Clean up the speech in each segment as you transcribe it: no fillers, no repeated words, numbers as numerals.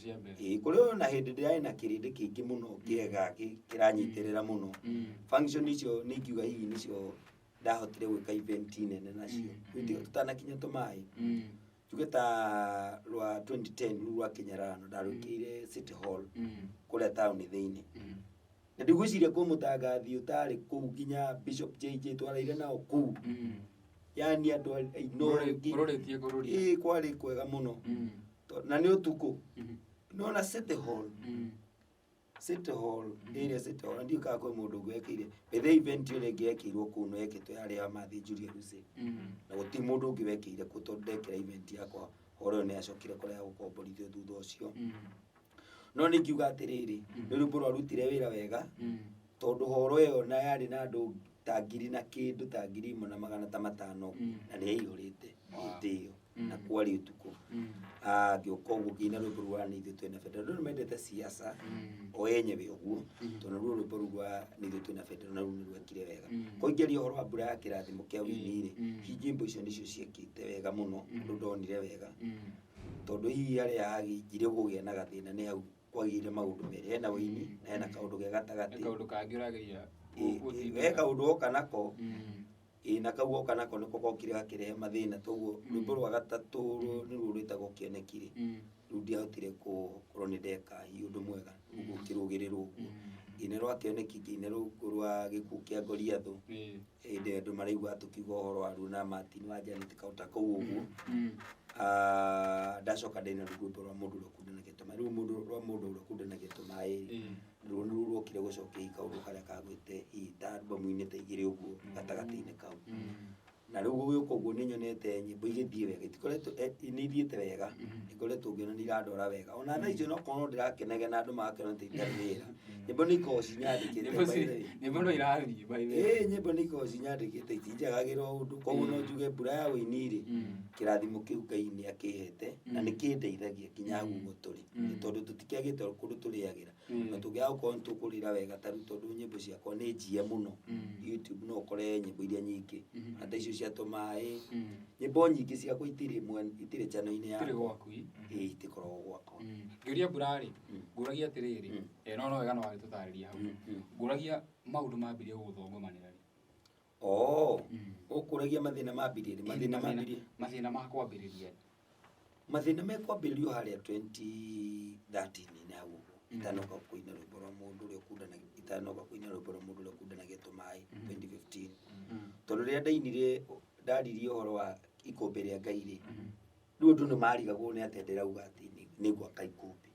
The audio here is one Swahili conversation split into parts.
cia mbere kuri ona hindi ndirai na kirindi kingi muno kiega kiranyitirira muno function icio ni kiuga hihi nicio ndahotire gwika event nene nacio tutanakinya tumai tuge ta rwa 2010 rwa Kinyarano ndarukire City Hall kule town thiini na ndigwiciria ku mutangathi utari ku nginya Bishop JJ twaraire nao ku yani andu kuroretie kururia kwari kwega muno na ni utuku nona City Hall City Hall area City Hall ndio ka kwa mundu gwekire bethe event ile ngekirwo kuno yekitwe yari ya mathi Julia Ruse na guti mundu ngwekire kutondekera event yakwa horo ne acokire kuria gukomborithio thutha ucio no ni kiuga atiriri ni rumbo rwarutire wira wega tondu horo yo na yari na andu ta ngiri na kindu ta 1,500 na ni ihurite ndio na kwari utuku gioka uguo kina rumbo rwa ni ithu twina federal ndu mendete siasa o yenyewe uguo tondu rumbo rwa ni ithu twina federal na rumbo rwekire wega koingeria horo wa mbura ya kirathimo kia winire hijimbo icio nicio ciekite wega muno ndu ndonire wega tondu hihi ari agijire gugia na gathina ni hau kwagire maundu meri hena wini na hena kaundu ge gatagati kaundu kangi urageria weka undu oka nako na kau oka nako niko kokire gakirehe mathina toguo rumbo rwa gatatu ni ruritago kionekire rundi ahotire kukorwo ni ndeka undu mwega gukirugirirwo ine rwa kioneki ine rwa gikuo kia Goliathu inde andu maraigua tukiuga horo wa Runa Martin wa Janet Kauta kuu uguo ndacoka ndina rugumbo rwa mundu rukundana gituma riu mundu rukundana gituma ruru rukire gucokia kaundu karia kagwite ita albumu ine ta igiri uguo gatagati-ine kau na riu guko guo ni nyonete nyimbo igithie wega itikoretwo ni ithiete wega ikoretwo ngiona ni iradora wega ona tha icio no kono ndirakenege na andu magakena titarira nyimbo ni ko cinyandikite nyimbo no irathie by the way nyimbo ni ko cinyandikite itinjagagira undu koguo no njuge mbura ya winiri kirathimo kiu Ngai ni akihete na ni kindeithagia kinya guo turi tondu tutikiagite kundu turiagira na tugia ukorwo tukurira wega taru tondu nyimbo ciakwa ni njie muno YouTube no ukore nyimbo iria nyingi ata icio cia tumai nyimbo nyingi ciakwa itire channel-ini ya tiri gwaku itikoragwo gwakwa ngiuria burari nguragia atiriri no wega no wagitutariria hau nguragia maundu mambirie guthogomanira ukuragia mathina mambirie mathina ma kwambiriria mathina me kwambiririo haria 2013 na hau itanoka kuina rwimbo rwa mundu uri ukundana itanoka kuina rwimbo rwa mundu uri ukundana gitumai 2015 tondu ria ndainire ndaririe horo wa ikombe ria Ngai riu andu ni marigagwo ni ate ndirauga ati ni gwaka ikumbi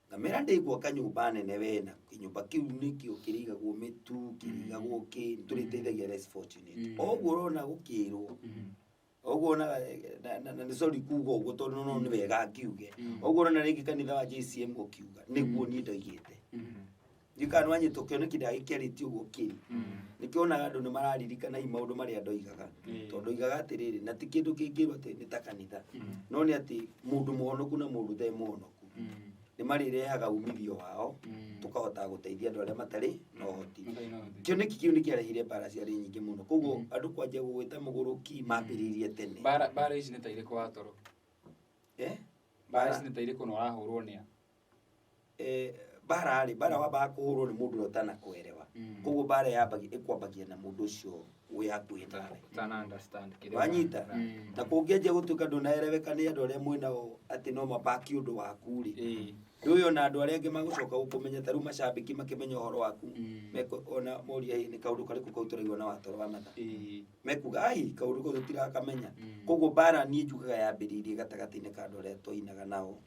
ngamera ndigwaka nyumba nene wena kinyumba kiu nikio kirigagwo mitu kirigagwo ki turiteithagia less fortunate oguo rona gukirwo oguo na ni sorry kuga oguo tondu no ni wega kiuge oguo rona ringi kanitha wa JCM ukiuga niguo ni ndoigite Ndikanu anyito kioneki ndagikeriti uguo kiri nikiona andu ni mararirikana maundu maria ndoigaga tondu igaga atiriri na ti kindu kingirwo ati ni ta kanitha no ni ati mundu muhonoku na mundu the muhonoku ni marirehaga umithio wao tukahota guteithia andu aria matari no hoti kioneki kiu ni kiarehire bara ciari nyingi muno koguo andu kwanja gwita muguruki mambiririe tene bara ici ni ta ire kwa toro bara ici ni ta ire kuno arahurwo nia bara wamba kuhurwo ni mundu utana kuerewa koguo bara yambagia ikwambagia na mundu ucio wi hakuhi nawe tana understand kile wanyita na kungeje gutuka ndunaereweka ni andu aria mwinao ati no mabaki undu waku ri nduyo na andu aria angi magucoka gukumenya taru macambiki makimenya horo waku meko ona moria ni kaundu kariku kauturagio na watoro wa matha mekuga ai kaundu ko tutirakamenya koguo bara ni njugaga yambiririe gatagati-ini ka andu aria twainaga nao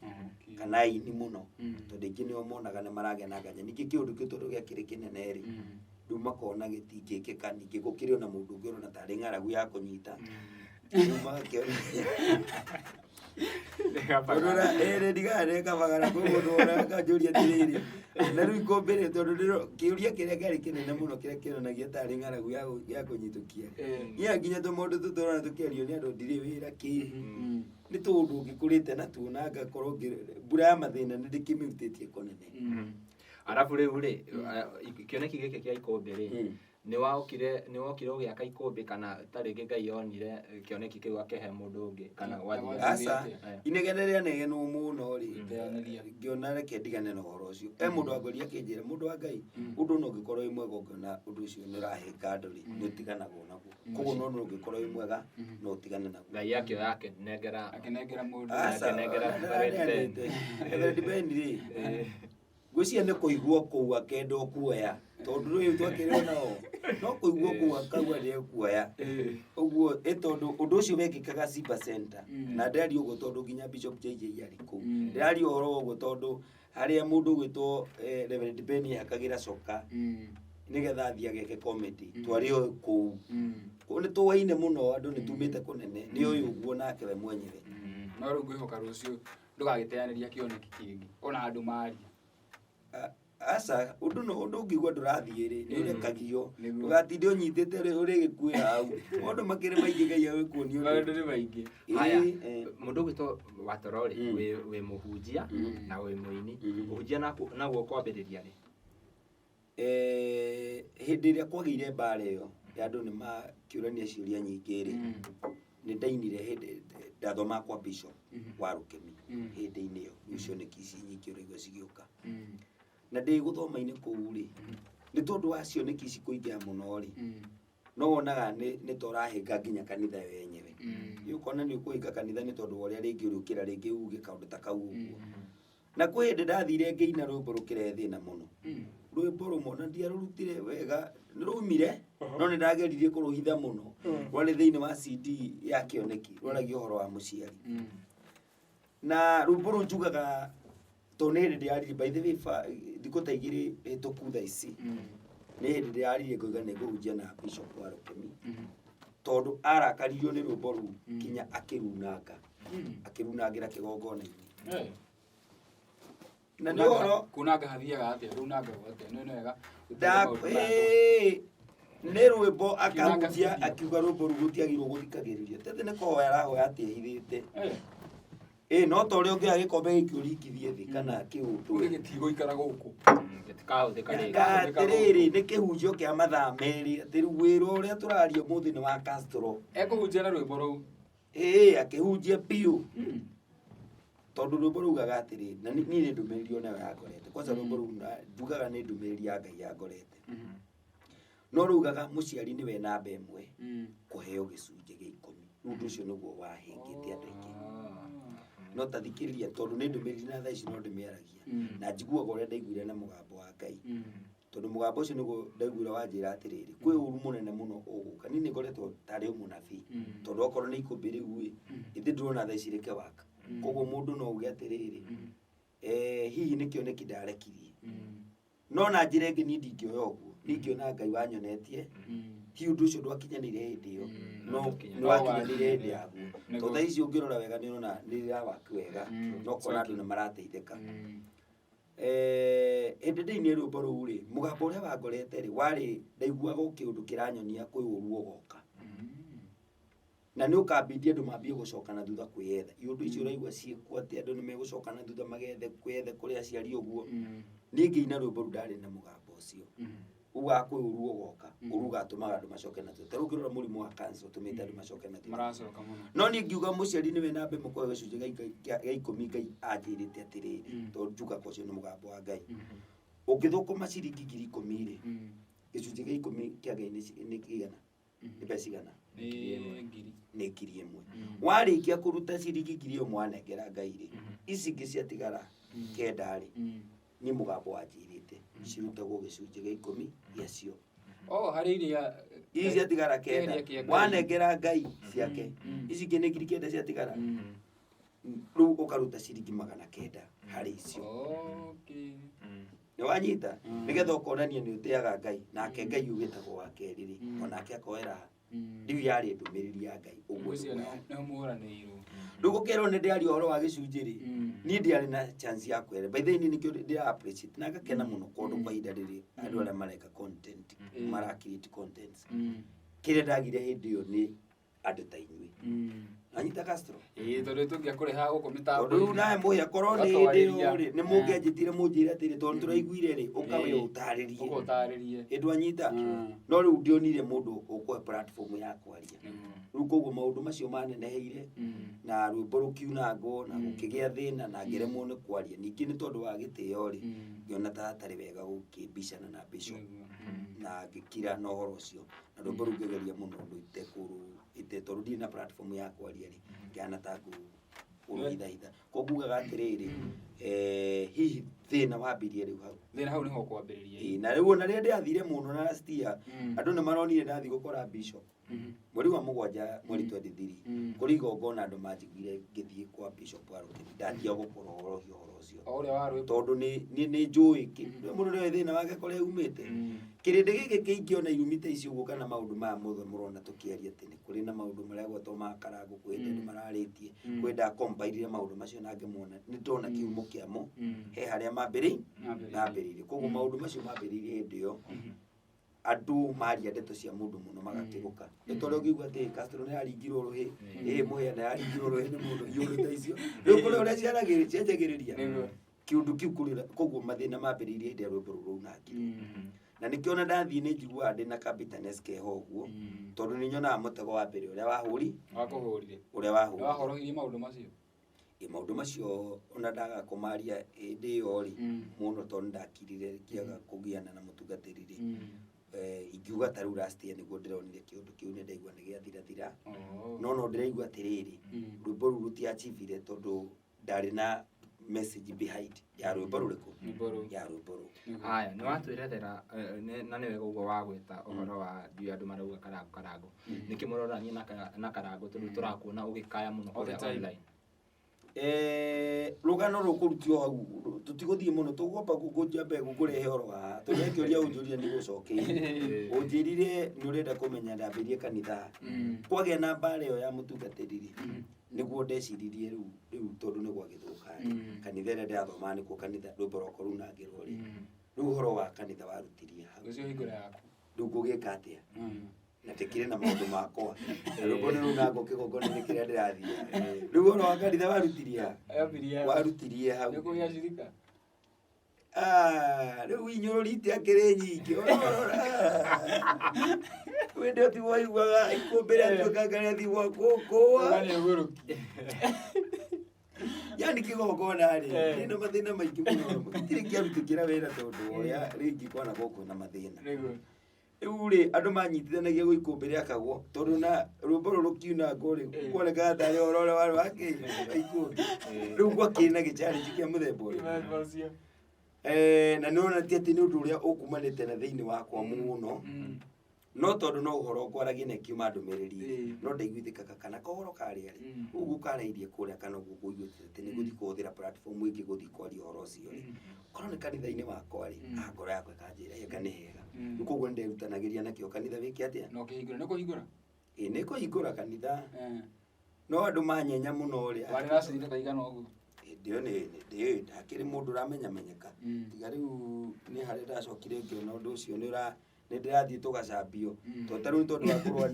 kana ini muno tondu ingi nio monaga ni maragia na nganya niki kiundu kitundu giakiri kinene ri riu makona gitingikika ningi gukiri ona mundu ungi ona tari ng'aragu ya kunyita riu makiona Orora ndigare kabagara koguo ora kajuria ndiriri na riu ikombere tondu ndiro kiuria kiria gari kinene muno kiria kironagia tari ng'aragu ya kunyitukia ya nginya tumundu tutorana tukiario ni andu ndiri wira ki ni tundu ngikurite na tuona ngakorwo mbura ya mathina ni ndikimutitie konene arabu riu ri kioneki gike kia ikombe ri ni waukire ugiaka ikombe kana taringi Ngai onire kioneki kiu akehe mundu ungi kana asa inegeneria negenu muno ri ngiona reke ndigane na ũhoro ũcio mũndũ angoria akĩnjĩra mũndũ wa Ngai ũndũ no ũngĩkorwo wĩ mwega ũngĩona ũndũ ũcio nĩ ũrahe ngandũ rĩ nĩ ũtiganagwo naguo koguo no ũngĩkorwo wĩ mwega no ũtigane naguo Ngai akĩoya akenengera mũndũ Reverend rĩ gwĩcia nĩ kũigua kũu akenda kuoya tondũ rĩu twakĩrĩo nao no kũigua kũu akauga nĩ kuoya ũguo tondũ ũndũ ũcio wekĩkaga Simba Center na ndĩraria ũguo tondũ nginya Bishop JJ arĩ kũu ndĩraria ũhoro ũguo tondũ harĩa mũndũ gwĩtwo Reverend Benny hakagĩra coka nĩgetha athiĩ ageke comedy twarĩ o kũu nĩ tũwaine mũno andũ nĩ tumĩte kũnene nĩ ũyũ ũguo nake we mwenyewe no rĩu ngwĩhoka rũciũ ndũgagĩteanĩria kĩoneki kĩngĩ ona andũ maria asa ũndũ ũngĩigua ndũrathiĩ rĩ nĩ ũrekagio ndũgatinde ũnyitĩte ũrĩ gĩkuĩ hau maũndũ makĩrĩ maingĩ Ngai agĩkuonia maũndũ nĩ maingĩ haya mũndũ gwĩtwo Watoro rĩ wĩ mũhunjia na wĩ mũini ũhunjia naguo kwambĩrĩria rĩ hĩndĩ ĩrĩa kwagĩire mbara ĩyo ya andũ nĩ makĩũrania ciũria nyingĩ rĩ nĩ ndainire hĩndĩ ndathoma kwa Bishop wa Rũkemi hĩndĩ-inĩ ĩyo cioneki ici nyingĩ ũraigua cigĩũka na ndĩ gũthoma-inĩ kũu rĩ nĩ tondũ wa cioneki ici kũingĩha mũno rĩ no wonaga nĩ tũrahinga nginya kanitha wenyewe ũkona nĩ ũkũhinga kanitha nĩ tondũ wa ũrĩa rĩngĩ ũrĩũkĩra rĩngĩ uge kaũndũ ta kau ũguo na kwĩ hĩndĩ ndathire ngĩina rwĩmbo rũkĩrehe thĩna mũno rwĩmbo rũmwe na ndiarũrutire wega nĩ rũmire no nĩ ndageririe kũrũhitha mũno rwarĩ thĩinĩ wa CD ya kĩoneki rwaragia ũhoro wa mũciari na rwĩmbo rũu njugaga tondũ nĩ hĩndĩ ndĩrarire by the way thikũ ta igĩrĩ hĩtũku thaa ici nĩ hĩndĩ ndĩrarire ngoiga nĩ ngũhunjia na Bishop wa Rũkemi tondũ arakaririo nĩ rwĩmbo rũu nginya akĩrunangĩra kĩgongona-inĩ na nĩ ũhoro kunanga hathiaga atĩa runanga atĩa nĩ wega nĩ rwĩmbo akahunjia akiuga rwĩmbo rũu gũtiagĩrĩirwo gũthikagĩrĩrio tete nĩ kũhoya arahoya atĩhithĩte no ta ũrĩa ũngĩaga gĩkombe gĩkĩ ũringithie thĩ kana kĩũndũ gĩtigũikara gũkũ atĩrĩrĩ nĩ kĩhunjio kĩa mathaa merĩ atĩ rĩu wĩra ũrĩa tũraria ũmũthĩ nĩ wa Castro ekũhunjia na rwĩmbo rũu akĩhunjia biũ tondũ rwĩmbo rũugaga atĩrĩ na niĩ nĩ ndũmĩrĩri onayo yangorete kwanza rwĩmbo rũu njugaga nĩ ndũmĩrĩri ya Ngai yangorete no rũugaga mũciari nĩwe namba ĩmwe kũheo gĩcunjĩ gĩa 10 ũndũ ũcio nĩguo wahĩngĩte andũ aingĩ no tathikĩrĩria tondũ nĩ ndũmĩrĩri na thaa ici no ndĩmĩaragia na njiguaga ũrĩa ndaiguire na mũgambo wa Ngai tondũ mũgambo ũcio nĩguo ndaiguire wanjĩra atĩrĩrĩ kwĩ ũru mũnene mũno ũgũka niĩ nĩ ngoretwo tarĩ mũnabii tondũ okorwo nĩ ikũmbĩ rĩu ĩthĩ ndĩrona thaa ici rĩkĩwaka koguo mũndũ no uge atĩrĩrĩ hihi nĩ kĩoneki ndarekirie no na njĩra ĩngĩ niĩ ndingĩoya ũguo ndingĩona Ngai wanyonetie ti ũndũ ũcio ndwakinyanĩire hĩndĩ ĩyo no nĩwakinyanĩire hĩndĩ yaguo tondũ thaa ici ũngĩrora wega nĩ ũrona nĩ rĩrawaka wega no kona andũ nĩ marateithĩka hĩndĩ ndĩinie rwĩmbo rũu rĩ mũgambo ũrĩa wangorete rĩ warĩ ndaiguaga kĩũndũ kĩranyonia kwĩ ũru ũgoka na nĩ ũkambindia andũ mambie gũcoka na thutha kwĩyetha iũndũ icio ũraigua ciĩkuo atĩ andũ nĩ megũcoka na thutha kwĩyethe kũrĩ aciari ũguo niĩ ngĩina rwĩmbo rũu ndarĩ na mũgambo ũcio uga kwĩ ũru ũgoka ũru ũgatũmaga andũ macoke na thutha tarĩu ũngĩrora mũrimũ wa cancer ũtũmĩte andũ macoke na thutha no niĩ ngiuga mũciari nĩwe namba ĩmwe kũheo gĩcunjĩ gĩa 10 Ngai anjĩrĩte atĩrĩrĩ tondũ njugaga ũcio nĩ mũgambo wa Ngai ũngĩthũkũma ciringi 10,000 rĩ gĩcunjĩ gĩa 10 kĩa Ngai nĩ kĩigana nĩ mbeca cigana nĩ 1,000 warĩkia kũruta ciringi 1,000 wanengera Ngai rĩ ici ingĩ ciatigara kenda rĩ nĩ mũgambo wanjĩrĩte cirutagwo gĩcunjĩ gĩa 10 gĩacio harĩ iria ici ciatigara kenda wanengera Ngai ciake ici ingĩ nĩ 9,000 ciatigara rĩu ũkaruta ciringi 900 harĩ icio nĩ wanyita nĩgetha ũkonania nĩ ũteaga Ngai nake Ngai ũgĩtagwo wa kerĩ rĩ onake akoera rĩu yarĩ ndũmĩrĩri ya Ngai ũguo rĩu gũkerwo nĩ ndĩaria ũhoro wa gĩcunjĩ rĩ niĩ ndiarĩ na chance ya kwere by the way nĩkĩo ndĩra appreciate na ngakena mũno kũndũ kwa ihinda rĩrĩ andũ arĩa mareka content mara create contents kĩrĩa ndagire hĩndĩ ĩyo nĩ andũ ta inyuĩ anyita Castro tondu tungĩakũreha gũkũ mĩtambo tondu rĩu nawe mũhĩa korwo nĩ hĩndĩ ĩyo rĩ nĩ mũngĩanjĩtire mũnjĩre atĩrĩ tondu tũraiguire rĩ ũka wĩ ũtarĩrie ũtarĩrie ĩndũ anyita no rĩu ndionire mũndũ ũkũhe platform ya kwaria rĩu koguo maũndũ macio maneneheire na rwĩmbo rũkiunangwo na gũkĩgĩa thĩna na ngĩremwo nĩ kwaria ningĩ nĩ tondũ wa gĩtĩo rĩ ngĩona ta hatarĩ wega gũkĩmbicana na Bishop na ngĩkira na ũhoro ũcio na rwĩmbo rũu ngĩgeria mũno ũndũ tondũ ndirĩ na platform ya kwaria rĩ ngĩana ta kũrũhitha koguo ngugaga atĩrĩrĩ hihi thĩna wambirie rĩu hau thĩna hau nĩho kwambĩrĩria na rĩu ona rĩrĩa ndĩathire mũno na last year andũ nĩ maronire ndathi gũkora Bishop mweri wa 7 mweri 23 kũrĩ igongona andũ manjiguire ngĩthiĩ kwa Bishop Arũkĩri ndatia gũkora ũhoro ũcio ũrĩa wa rwĩmbo tondũ nĩ njũĩ mũndũ nĩ thĩna wake kũrĩa umĩte kĩrĩndĩ gĩkĩ kĩingĩ ona irumĩte ici ũguo kana maũndũ maya mothe mũrona tũkĩaria atĩ nĩ kũrĩ na maũndũ marĩa gwatwo makarangwo kwenda andũ mararĩtie kwenda kombairire maũndũ macio na ngĩmona nĩ ndona kihumo kĩamo he harĩa mambĩrĩirie koguo maũndũ macio mambĩrĩirie hĩndĩ ĩyo andũ maria ndeto cia mũndũ mũno magakĩgũka nĩ tondũ ũngĩigua atĩ Castro nĩ aringirwo rũhĩ mũhĩa nĩ aringirwo rũhĩ nĩ mũndũ iũndũ ta icio rĩu kũrĩ ũrĩa cianjagĩrĩria kiũndũ kĩu kũrĩ koguo mathĩna mambĩrĩirie hĩndĩ ya rwĩmbo rũu raunangire na nĩkĩo ona ndathiĩ nĩ njiguaga ndĩna bitterness keho ũguo tondũ nĩ nyonaga mũtego wa mbere ũrĩa wakũhũrire ũrĩa wahũrire wahorohirie maũndũ macio maũndũ macio ona ndaga kũmaria hĩndĩ ĩyo rĩ mũno tondũ ndakirire kĩaga kũgiana na mũtungatĩri rĩ ingiuga ta rĩu last year nĩguo ndĩronire kĩũndũ kĩu nĩ ndaigua nĩ gĩathirathira no ndĩraigua atĩrĩrĩ rwĩmbo rũu rũtiachivire tondũ ndarĩ na message behind ya rwĩmbo rũrĩkũ ya rwĩmbo rũu haya nĩ watwĩrethera na nĩ wega ũguo wa gwĩta ũhoro wa ndiũ andũ marauga karango nĩkĩ mũroranie na karango tondũ tũrakuona ũgĩkaya mũno kũrĩa online rũgano rũkũrutio hau tũtigũthiĩ mũno tũgomba gũkũnjambe gũkũrehe oro haha tũrekĩũria ũnjũria nĩ gũcokeire ũnjĩrire nĩ ũrenda kũmenya ndambĩrie kanitha kwagĩa na mbara ĩyo ya mũtungatĩri nĩguo ndeciririe rĩu tondũ nĩ gwagĩthũka kanitha ĩrĩa ndĩrathomaga nĩkuo kanitha rwĩmbo rwakwa runangĩrwo rĩ rĩu ũhoro wa kanitha warutirie hau ũcio hingũra yaku rĩu ngũgĩka atĩa na tekire na maũndũ makwa rwĩmbo nĩ runangwo kĩgongona-inĩ kĩrĩa ndĩrathiaga rĩu ũhoro wa kanitha warutirie hau rĩu inyũrũri itiakĩrĩ nyingĩ wĩndĩ ũti waiguaga ikũmbĩ rĩa tuĩkanga rĩathi gwakũkũa yani kĩgongona rĩ rĩna mathĩna maingĩ mũno gĩtirĩ kĩarutĩkĩra wĩra tondũ ũrĩa rĩngĩ kwana gũkũ na mathĩna rĩu rĩ andũ manyitithanagia gwĩ ikũmbĩ rĩakagwo tondũ na rwĩmbo rũrũ rũkiunangwo rĩ kuonekaga tarĩ ũhoro ũrĩa warĩ wa ikũmbĩ rĩu gwakĩrĩ na gĩchallenge kĩa mũthemba ũyũ na nĩwona ti atĩ nĩ ũndũ ũrĩa ũkumanĩte na thĩinĩ wakwa mũno no tondũ no ũhoro kwaragia na kiuma ndũmĩrĩri no ndaiguithĩkaga kana kohoro karĩa rĩ ũguo kareirie kũrĩa kana ũguo kũiguĩte atĩ nĩ gũthiĩ kũhũthĩra platform ĩngĩ gũthiĩ kwaria ũhoro ũcio rĩ korwo nĩ kanitha-inĩ wakwa rĩ ngoro yakwa ĩkanjĩra heka nĩ hega rĩu koguo nĩ nderutanagĩria nakĩo kanitha wĩke atĩa nĩ kũhingũra kanitha no andũ manyenya mũno rĩ ndio nĩ ndakĩrĩ mũndũ ũramenyamenyeka tiga rĩu nĩ harĩa ndacokire ngĩona ũndũ ũcio nĩ ndĩrathiĩ tũgacambio tondũ rĩu tondũ wa kũrũa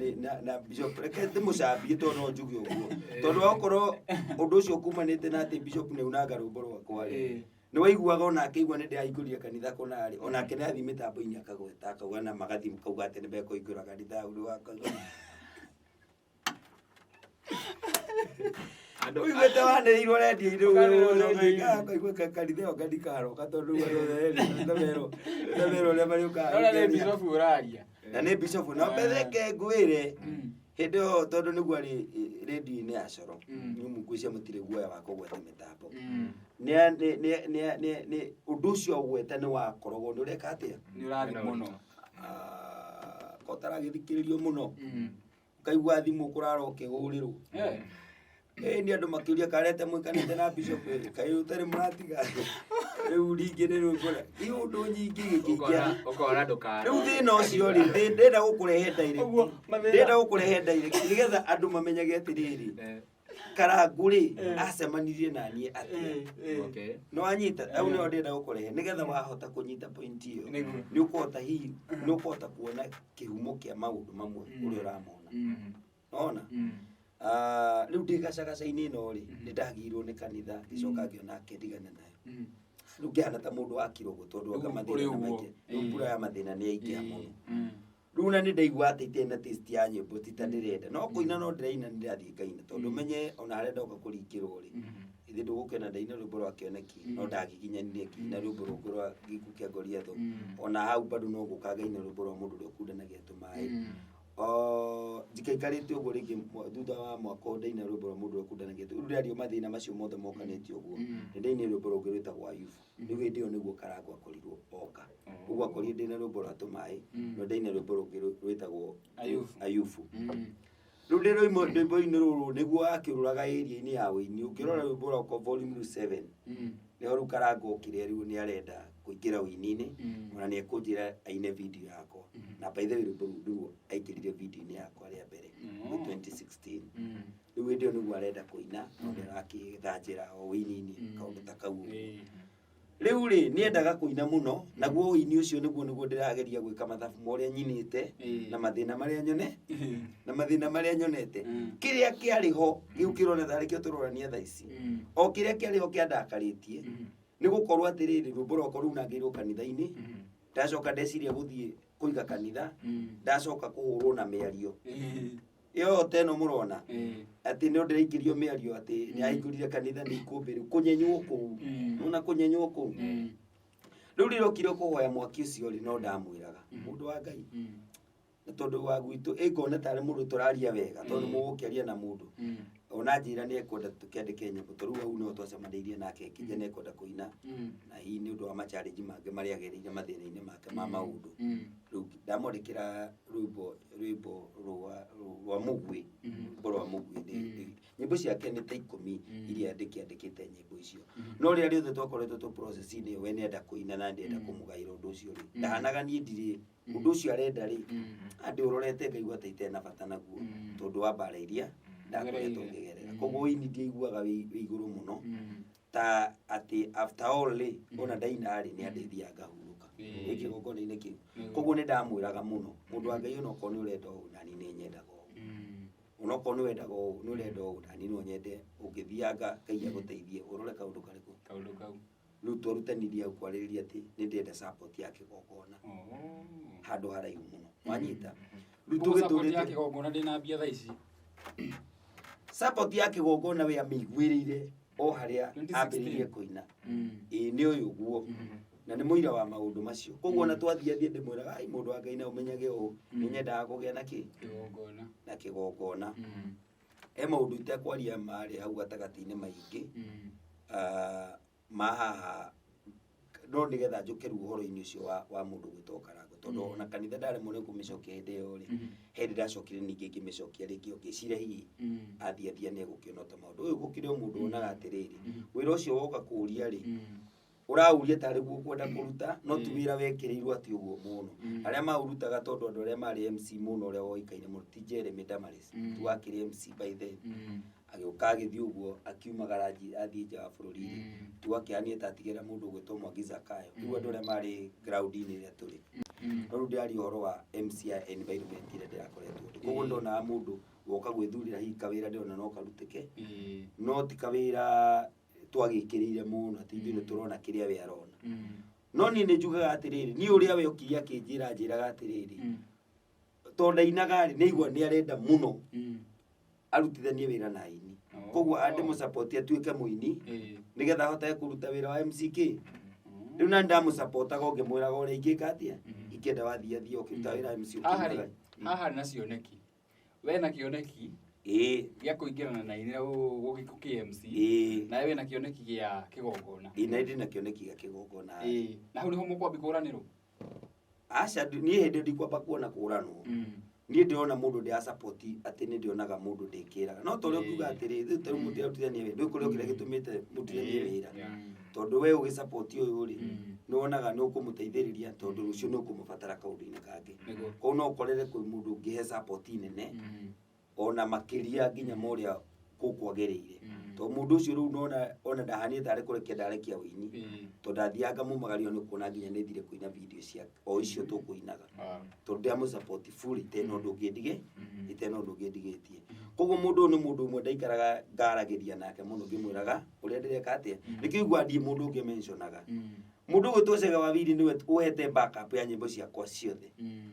na Bishop reke ndĩmũcambie tondũ no njuge ũguo tondũ wakorwo ũndũ ũcio ũkumanĩte na atĩ Bishop nĩ unanga rwĩmbo rwakwa rĩ nĩ waiguaga ona akĩigua nĩ ndĩrahingũrire kanitha kũna rĩ onake nĩ athiĩ mĩtambo-inĩ akagweta akauga na magathiĩ kauga atĩ nĩ mekũhingũra kanitha hau rĩu wakauga Uigwete wanĩrĩirwo redio-inĩ ũkaigua kanitha ĩyo ngandikaroka tondũ ndamero ũrĩa marĩũkaga na nĩ Bishop no mbetheke ngwĩre hĩndĩ ĩyo tondũ nĩguo arĩ redio-inĩ ya Coro nyumu ngwĩcia mũtirĩ guoya wa kũgweta mĩtambo nĩ ũndũ ũcio ũgweta nĩ wakoragwo nĩ ũreka atĩa nĩ ũrathiĩ mũno ũtaragĩthikĩrĩrio mũno ũkaigua thimũ kũrara ũkĩhũrĩrwo nĩ andũ makĩũria karete mũikanĩte na Bishop kaĩ ũtarĩ mũratiga rĩu ningĩ nĩ rũkora iũndũ nyingĩ gĩkĩingĩra rĩu thĩna ũcio rĩ ndĩrenda gũkũrehe direct nĩgetha andũ mamenyage atĩrĩrĩ Karangũ rĩ acemanirie na niĩ atĩa no anyita au nĩyo ndĩrenda gũkũrehe nĩgetha wahota kũnyita point ĩyo nĩ ũkũhota hihi nĩ ũkũhota kuona kĩhumo kĩa maũndũ mamwe ũrĩa ũramona nona Riu ndi gacagaca-inĩ ĩno rĩ nĩ ndagirwo nĩ kanitha ngĩcoka ngĩona ndigana nayo. Riu ngĩhana ta mũndũ wa kirogũ tondũ anga mathĩna maingĩ riu mbura ya mathĩna nĩ yaingĩha mũno. Riu na nĩ ndaigua atĩ itarĩ na taste ya nyĩmbo ti ta ndĩrenda no kũina no ndĩraina nĩ ndĩrathiĩ ngaina tondũ menye ona harĩa ndoka kũringĩrwo rĩ ithe ndũgũkena ndaina rwĩmbo rwa kĩoneki no ndagiginyanire ngĩina rwĩmbo rũngĩ rwa gĩkuũ kĩa Goliath ona hau bado no gũka ngaina rwĩmbo rwa mũndũ ũrĩa ũkundanagia tũmaĩ. Njikaikarĩte ũguo rĩngĩ thutha wa mwaka ndaina rwĩmbo rwa mũndũ ũrĩa ũkundanagia rĩu rĩario mathĩna macio mothe mokanĩtie ũguo nĩ ndainire rwĩmbo rũngĩ rwĩtagwo Ayubu. Rĩu hĩndĩ ĩyo nĩguo Karangũ akorirwo oka ũguo akorire ndĩna rwĩmbo rwa tũmaĩ no ndaina rwĩmbo rũngĩ rwĩtagwo Ayubu. Rĩu ndĩ rwĩmbo-inĩ rũrũ nĩguo akĩrũraga area-inĩ ya wĩini ũngĩrora rwĩmbo rwakwa volume 7 nĩho rĩu Karangũ okire rĩu nĩ arenda kũingĩra wĩini-inĩ ona nĩ ekũnjĩra aine video yakwa na by the way rwĩmbo rũu nĩruo aingĩrire video-inĩ yakwa rĩa mbere 2016. Rĩu hĩndĩ ĩyo nĩguo arenda kũina no nĩarakĩthanjĩra o wĩini-inĩ kaũndũ ta kau. Rĩu rĩ nĩendaga kũina mũno naguo wĩini ũcio nĩguo ndĩrageria gwĩka mathabu marĩa nyinĩte na mathĩna marĩa nyonete. Kĩrĩa kĩarĩ ho gĩu kĩrona tarĩ kĩo tũrorania thaa ici o kĩrĩa kĩarĩ ho kĩandakarĩtie nĩ gũkorwo atĩrĩrĩ rwĩmbo rwakwa rũu nangĩirwo kanitha-inĩ ndacoka ndeciria gũthiĩ kũiga kanitha ndacoka kũhũrwo na mĩario ĩyo teno mũrona atĩ no ndĩraingĩrio mĩario atĩ nĩahingũrire kanitha nĩ ikũmbĩ rĩu kũnyenywo kũu ona kũnyenywo kũu. Rĩu rĩrokire kũhoya mwaki ũcio rĩ no ndamwĩraga mũndũ wa Ngai na tondũ wa gwitũ ngona tarĩ mũndũ tũraria wega tondũ mũgũkĩaria na mũndũ ona njĩra nĩ ekwenda tũkĩandĩke nyĩmbo tondũ hau no twacemanĩirie nake nginya nĩ ekwenda kũina na hihi nĩ ũndũ wa ma-challenge mangĩ marĩa agereire mathĩna-inĩ make ma maũndũ. Rĩu ndamwandĩkĩra rwĩmbo rwa mũgwĩ nyĩmbo ciake nĩ ta 10 iria ndĩkĩandĩkĩte nyĩmbo icio no rĩrĩa rĩothe twakoretwo tũ process-inĩ we nĩenda kũina na ndĩenda kũmũgaĩra ũndũ ũcio rĩ ndahanaga niĩ ndirĩ ũndũ ũcio arenda rĩ andĩ ũrorete ngaigua ta itena bata naguo tondũ wa mbara iria ndakoretwo ngĩgerera koguo wĩini ndiaiguaga wĩ igũrũ mũno ta atĩ after all rĩ ona ndaina rĩ nĩ andeithiaga ngahurũka wĩ kĩgongona-inĩ kĩu. Koguo nĩ ndamwĩraga mũno mũndũ wa Ngai ona okorwo nĩ ũrenda ũũ nani nĩ nyendaga ũũ ona okorwo nĩ wendaga ũũ nĩ ũrenda ũũ nani no nyende ũngĩthianga Ngai agũteithie ũrore kaũndũ karĩkũ kau. Rĩu twarutanirie hau kwarĩrĩria atĩ nĩ ndĩenda support ya kĩgongona handũ haraihu mũno wanyita. Rĩu tũgĩtũrĩte kĩgongona ndĩna mbia thaa ici support ya kĩgongona we amĩiguĩrĩire o harĩa ambĩrĩirie kũina ĩĩ nĩ ũyũ guo na nĩ mũira wa maũndũ macio. Koguo ona twathiĩ ndĩmwĩraga ai mũndũ wa Ngai na ũmenyage ũũ nĩ nyendaga kũgĩa na kĩgongona. He maũndũ itekwaria marĩ hau gatagatĩ-inĩ maingĩ ma haha no nĩgetha njoke rĩu ũhoro-inĩ ũcio wa mũndũ gwĩtwo Karangũ tondũ ona kanitha ndaremwo nĩ kũmĩcokia hĩndĩ ĩyo rĩ hĩndĩ ndacokire ningĩ ngĩmĩcokia rĩngĩ ngĩciria hihi athiathia nĩ egũkĩona ta maũndũ ũyũ gũkĩrĩ o mũndũ wonaga atĩrĩrĩ wĩra ũcio woka kũũria rĩ ũrauria tarĩ guo kwenda kũruta no ti wĩra wekĩrĩirwo atĩ ũguo mũno. Arĩa maũrutaga tondũ andũ arĩa marĩ MC mũno ũrĩa woĩkaine mũno ti Jeremy Damaris tu wakĩrĩ MC by then agĩũka agĩthiĩ ũguo akiumagara athiĩ nja wa bũrũri tu akĩania ta atigĩra mũndũ ũgwĩtwo Mwangi Zakayo rĩu andũ arĩa marĩ ground-inĩ ĩrĩa tũrĩ no rĩu ndĩraria ũhoro wa MC ya environment ĩrĩa ndĩrakoretwo. Koguo ndonaga mũndũ woka gwĩthurĩra hihi kawĩra ndĩrona no karutĩke no ti kawĩra twagĩkĩrĩire mũno atĩ ithuĩ nĩ tũrona kĩrĩa we arona no niĩ nĩ njugaga atĩrĩrĩ niĩ ũrĩa we ũkire akĩnjĩraga atĩrĩrĩ tondũ ndainaga rĩ nĩaigua nĩ arenda mũno arutithanie wĩra na aini. Koguo andĩmũsupport atuĩke mũini nĩgetha ahote kũruta wĩra wa MCK. Rĩu na ndamũsupportaga ngĩmwĩraga ũrĩa ingĩka atĩa ingĩenda wathiĩ ũkĩruta wĩra MC. Haha na cioneki we na kĩoneki gĩa kũingĩrana na aini gũgĩkũ MC na we na kĩoneki gĩa kĩgongona na ndĩ na kĩoneki gĩa kĩgongona na hau nĩho mũkwambia kũranĩrwo. Aca niĩ hĩndĩ ndikwamba kuona kũranwo niĩ ndĩrona mũndũ ndĩa support atĩ nĩ ndĩonaga mũndũ ndĩkĩraga no tondũ kuga atĩrĩ rĩu tarĩ mũndũ arutithanie wĩra ndũĩ kũrĩa kĩrĩa gĩtũmĩte mũtithanie wĩra tondũ we ũgĩ support ũyũ rĩ nĩ wonaga nĩ ũkũmũteithĩrĩria tondũ rũciũ nĩ ũkũmũbatara kaũndũ-inĩ kangĩ. Koguo no ũkorere kwĩ mũndũ ũngĩhe support nene ona makĩria nginya morĩa kũkwagĩrĩire to mũndũ ũcio rĩu ona ndahanĩte arĩ kũrekia ndarekia wĩini to ndathianga mũmagario nĩ kuona nginya nĩ thire kũina video cia o icio tũkũinaga tondũ ndĩa mũsupport fully tena ũndũ ũngĩndigĩtie koguo mũndũ ũyũ nĩ mũndũ ũmwe ndaikaraga ngaragĩria nake mũno ngĩmwĩraga ũrĩa ndĩreka atĩa nĩkĩigua ndie mũndũ ũngĩ mentionaga mũndũ ũyũ Toshega Wawiri nĩwe ũhete backup ya nyĩmbo ciakwa ciothe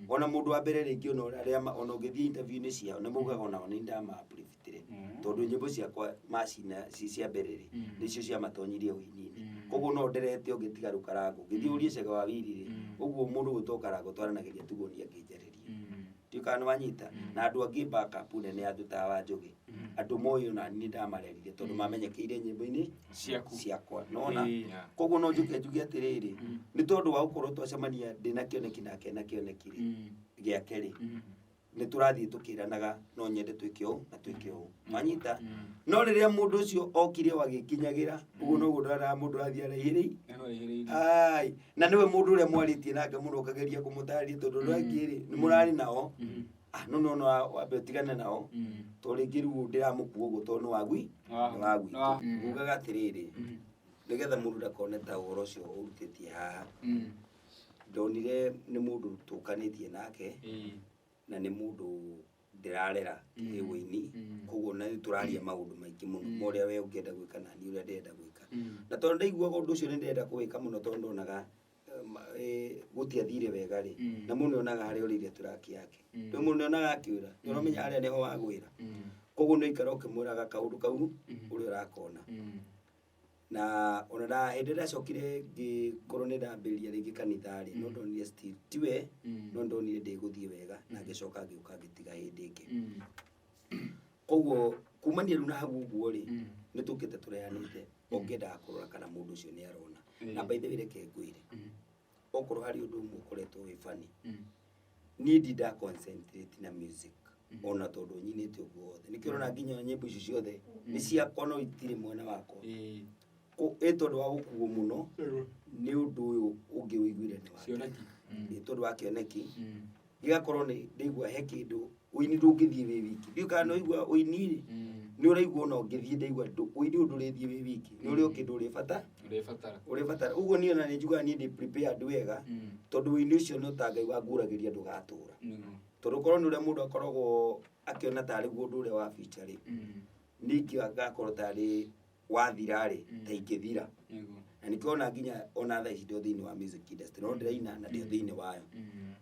ona mũndũ wa mbere rĩngĩ ona ũngĩthiĩ interview-inĩ ciao nĩ maugaga onao nĩ ndama-upliftire tondũ nyĩmbo ciakwa macina ci cia mbere nĩcio ciamatonyirie wĩini-inĩ koguo no nderete ũngĩtiga Karango ngĩthiĩ ũrie Chege Wawiri ũguo mũndũ gwĩtwo Karango twaranagĩria tugonia ngĩnjarĩria tuĩkaga nĩ wanyita na andũ angĩ backup nene andũ ta wa Njũgĩ andũ moyo na niĩ ndamarerire tondũ mamenyekeire nyĩmbo-inĩ ciakwa nona koguo no njuge atĩrĩrĩ nĩ tondũ wa gũkorwo twacemania ndĩna kĩoneki nake na kĩoneki gĩake rĩ nĩ tũrathiĩ tũkĩranaga no nyende twĩke ũũ na twĩke ũũ wanyita no rĩrĩa mũndũ ũcio okire wagĩkinyagĩra ũguo noguo ndaraga mũndũ athiĩ araihĩrĩi na nĩwe mũndũ ũrĩa mwarĩtie nake mũno ũkageria kũmũtarĩria tondũ ũrĩa angĩ rĩ nĩ mũrarĩ nao no wambe ũtigane nao to rĩngĩ rĩu ndĩramũkua ũguo tondũ nĩ wagui ngugaga atĩrĩrĩ nĩgetha mũndũ ndakone ta ũhoro ũcio ũrutĩtie haha ndonire nĩ mũndũ tũkanĩtie nake na nĩ mũndũ ndĩrarera wĩini koguo na tũraria maũndũ maingĩ mũno ma ũrĩa we ũngĩenda gwĩka na niĩ ũrĩa ndĩrenda gwĩka na tondũ ndaiguaga ũndũ ũcio nĩ ndĩrenda kũwĩka mũno tondũ ndonaga gũtiathire wega rĩ na mũndũ nĩonaga harĩa ũrĩire turaki yake rĩu mũndũ nĩonaga akĩũra nĩũramenya harĩa nĩho wagwĩra koguo nĩ ikara ũkĩmwĩraga kaũndũ kau ũrĩa ũrakona na ona hĩndĩ ndacokire ngĩkorwo nĩ ndambĩrĩria rĩngĩ kanitha rĩ no ndonire still tiwe no ndonire ndĩgũthiĩ wega na ngĩcoka ngĩũka ngĩtiga hĩndĩ ĩngĩ koguo kumania rĩu na hau ũguo rĩ nĩ tũkĩte tũreanĩte ũngĩendaga kũrora kana mũndũ ũcio nĩ arona na by the way reke ngwĩre okorwo harĩ ũndũ ũmwe ũkoretwo wĩ funny niĩ ndinda concentrate na music ona tondũ nyinĩte ũguo wothe nĩkĩo ũrona nginya nyĩmbo icio ciothe nĩ ciakwa no itirĩ mwena wakwa tondũ wa gũkuo mũno nĩ ũndũ ũyũ ũngĩ ũiguire nĩ wake tondũ wa kĩoneki gĩgakorwo nĩ ndaigua he kĩndũ ũini ndũngĩthiĩ wĩ wiki ndiũ kana no igua ũini nĩ ũraigua ona ũngĩthiĩ ndaigua ũini ũndũ ũrĩthiĩ wĩ wiki nĩ ũrĩ o kĩndũ ũrĩbatara ũguo niĩ ona nĩ njugaga niĩ ndĩ prepared wega tondũ ũini ũcio nĩ ta Ngai wanguragĩria ndũgatũra tondũ korwo nĩ ũrĩa mũndũ akoragwo akĩona tarĩ guo ũndũ ũrĩa wa future rĩ ningĩ agakorwo tarĩ wathira rĩ ta ingĩthira na nĩkĩona nginya ona thaa ici ndĩ thĩinĩ wa music industry no ndĩraina na ndĩ thĩinĩ wayo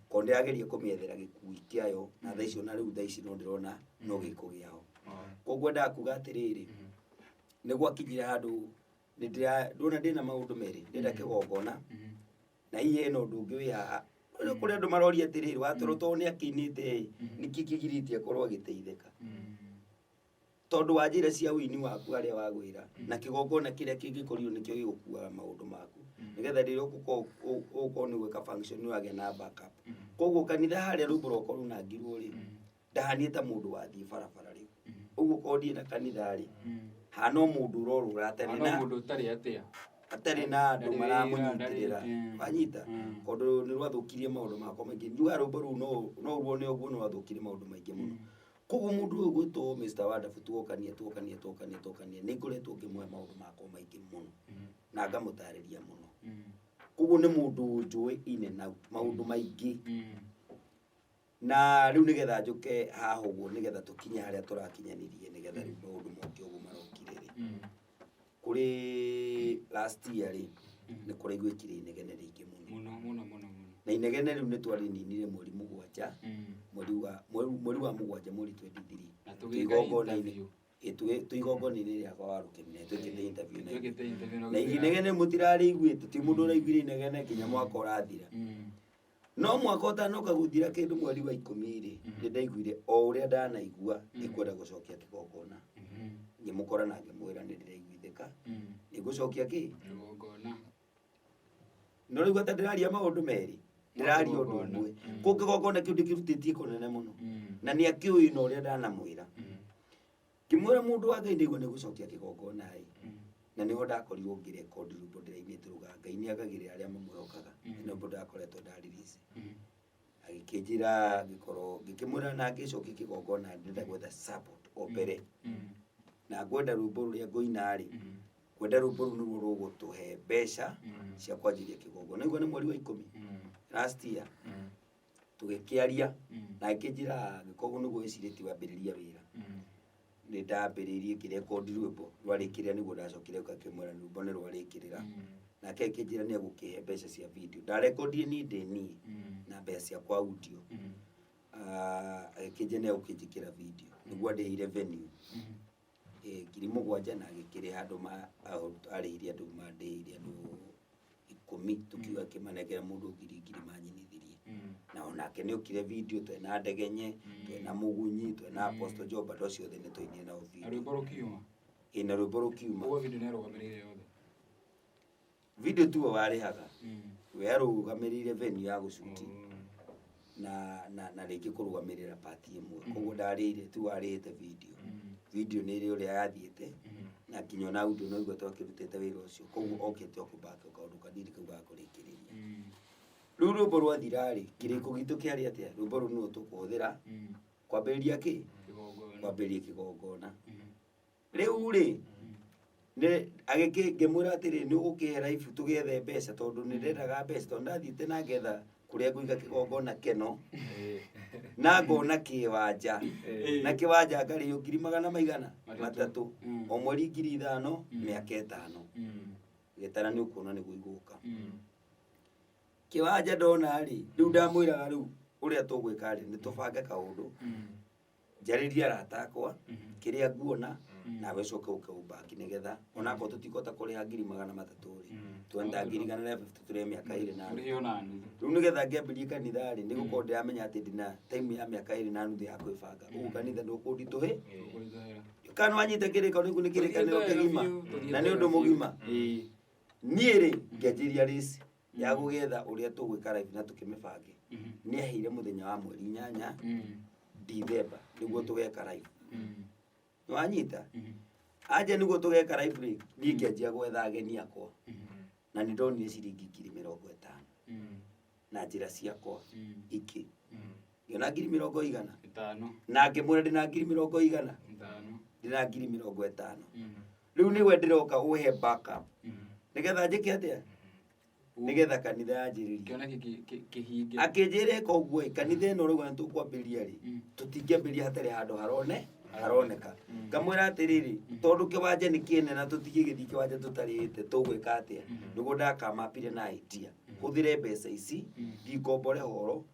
ko ndĩrageria kũmĩethera gĩkui kĩayo na thaa ici ona rĩu thaa ici no ndĩrona no gĩko gĩaho koguo ndakuga atĩrĩrĩ nĩ gwakinyire handũ ndĩrona ndĩna maũndũ merĩ ndĩrenda kĩgongona na hihi hena ũndũ ũngĩ wĩ haha kũrĩa andũ maroria atĩrĩrĩ watoro tondũ nĩ akĩinĩte nĩkĩ kĩgirĩtie akorwo agĩteithĩka tondũ wa njĩra cia ũini waku harĩa wagwĩra na kĩgongona kĩrĩa kĩngĩkorirwo nĩkĩo gĩgũkuaga maũndũ maku nĩgetha rĩrĩa ũgũkorwo nĩ gwĩka function nĩ wagĩa na backup koguo kanitha harĩa rũmbo rwakwa runangirwo rĩ ndahanie ta mũndũ wathiĩ barabara rĩu ũguo korwo ndiĩ na kanitha rĩ hana mũndũ ũrorũra atarĩ na andũ maramũnyitĩrĩra wanyita tondũ nĩ rwathũkirie maũndũ makwa maingĩ njugaga rũmbo rũu no ruone ũguo nĩ rwathũkirie maũndũ maingĩ mũno koguo mũndũ ũyũ gwĩtwo Mr. Wonderful tuokanie nĩ ngoretwo ngĩmũhe maũndũ makwa maingĩ mũno na ngamũtarĩria mũno koguo nĩ mũndũ njũĩ ine na maũndũ maingĩ na rĩu nĩgetha njũke haha ũguo nĩgetha tũkinye harĩa tũrakinyanĩrie nĩgetha rĩu maũndũ moke ũguo marokire rĩ kũrĩ last year rĩ nĩ kũraiguĩkire inegene rĩingĩ mũno na inegene rĩu nĩ twarĩninire mweri mũgwanja mweri wa mũgwanja mweri 23 tũigongona-inĩ rĩakwa wa Rũkemene twĩkĩte interview na inegene mũtirarĩiguĩte ti mũndũ ũraiguire inegene nginya mwaka ũrathira no mwaka ũtanoka gũthira kĩndũ mweri wa 10 rĩ nĩ ndaiguire o ũrĩa ndanaigua nĩkwenda gũcokia kĩgongona ngĩmũkora na ngĩmwĩra nĩ ndĩraiguithĩka nĩngũcokia kĩgongona no rĩu ata ndĩraria maũndũ merĩ ndĩraria ũndũ ũmwe kũu kĩgongona kĩu ndĩkĩrutĩtie kũnene mũno na nĩ akĩũĩ na ũrĩa ndanamwĩra ngĩmwĩra mũndũ wa Ngai ndaigua nĩ gũcokia kĩgongona na nĩho ndakorirwo ngĩrekondi rwĩmbo ndĩrainĩte ruga Ngai nĩ agagĩrĩra arĩa mamwĩhokaga nĩ rwĩmbo ndakoretwo ndaririce agĩkĩnjĩra ngĩkorwo ngĩkĩmwĩra na ngĩcokia kĩgongona ndĩrenda gwetha support o mbere na ngwenda rwĩmbo rũrĩa ngũina rĩ ngwenda rwĩmbo rũu nĩruo rũgũtũhe mbeca cia kwanjĩria kĩgongona. Nĩguo nĩ mweri wa 10 last year tũgĩkĩaria na ngĩnjĩra gĩkogo nĩguo wĩcirĩtie wambĩrĩria wĩra. Nĩ ndambĩrĩirie ngĩrekondi rwĩmbo rwarĩkĩrĩra, nĩguo ndacokire ngakĩmwĩra rwĩmbo nĩ rwarĩkĩrĩra, nake akĩnjĩra nĩ egũkĩhe mbeca cia video. Ndarekondire niĩ ndĩ niĩ na mbeca ciakwa audio, akĩnjĩra nĩ egũkĩnjĩkĩra video nĩguo andĩhire venue 7,000 na agĩkĩrĩha andũ arĩhire andũ mandĩhire andũ 10, tukiuga kĩmanegera mũndũ 2,000 manyinithirie. Na onake nĩ okire video twena Ndegenye, twena Mugunyi, twena Apostle Job, andũ acio othe nĩ twainire nao video. Rwĩmbo rũkiuma. Na rwĩmbo rũkiuma. Ũguo video nĩ yarũgamĩrĩire yothe. Video tu warĩhaga. We arũgamĩrĩire venue ya gũcuti na rĩngĩ kũrũgamĩrĩra part ĩmwe. Koguo ndarĩire tu warĩhĩte video. Video nĩ ĩrĩ ũrĩa yathiĩte na nginya ona audio no igwe twakĩrutĩte wĩra ũcio. Koguo okĩte okũbaka kaũndũ kanini kau ga kũrĩkĩrĩria. Rĩu rwĩmbo rwathira-rĩ, kĩrĩko gitũ kĩarĩ atĩa? Rwĩmbo rũu nĩruo tũkũhũthĩra kwambĩrĩria kĩ? Kwambĩrĩria kĩgongona. Rĩu-rĩ ngĩmwĩra atĩrĩ nĩ ũgũkĩhe live tũgethe mbeca, tondũ nĩ ndendaga mbeca, tondũ ndathiĩte na ngetha kũrĩa ngũiga kĩgongona keno na ngona kĩwanja, na kĩwanja ngarĩhio 300 o mweri 5,000 mĩaka 5 gĩtara nĩ ũkuona nĩguo igũka. Kĩwanja ndona-rĩ, rĩu ndamwĩraga rĩu ũrĩa tũgwĩka rĩ nĩ tũbange kaũndũ, njarĩrie arata akwa kĩrĩa nguona nawe coke ũkĩũbangi, nĩgetha onakorwo tũtikũhota kũrĩha 300,000 twenda 250 tũrĩhe mĩaka 2 na nuthu. Rĩu nĩgetha ngĩambĩrĩrie kanitha-rĩ nĩgũkorwo ndĩramenya atĩ ndĩna time ya mĩaka 2 na nuthu ya kwĩbanga. Ũguo kanitha ndũkũnditũhĩ kana wanyita kĩrĩko nĩguo nĩ kĩrĩkanĩro kĩgima na nĩ ũndũ mũgima. Niĩ-rĩ ngĩanjĩria race ya gũgetha ũrĩa tũgwĩka live na tũkĩmĩbange. Nĩ aheire mũthenya wa mweri 8 December nĩguo tũgeka live. Nĩwanyita? Anja nĩguo tũgeka live rĩ, niĩ ngĩanjia gwetha ageni akwa na nĩ ndonire ciringi 50,000 na njĩra ciakwa iki. Ngĩona 50,000 na ngĩmwĩra ndĩna 50,000 ndĩna 50,000. Rĩu nĩwe ndĩroka ũhe backup nĩgetha njĩke atĩa? Nĩgetha kanitha yanjĩrĩrie. Akĩnjĩra ĩka ũguo, kanitha ĩno rĩu nĩ tũkwambĩrĩria rĩ, tũtingĩambĩrĩria hatarĩ handũ haroneka. Ngamwĩra atĩrĩrĩ, tondũ kĩwanja nĩ kĩnene na tũtingĩgĩthiĩ kĩwanja tũtarĩhĩte, tũgwĩka atĩa? Nĩguo ndakamapire na idea, hũthĩre mbeca ici ndikombore horo,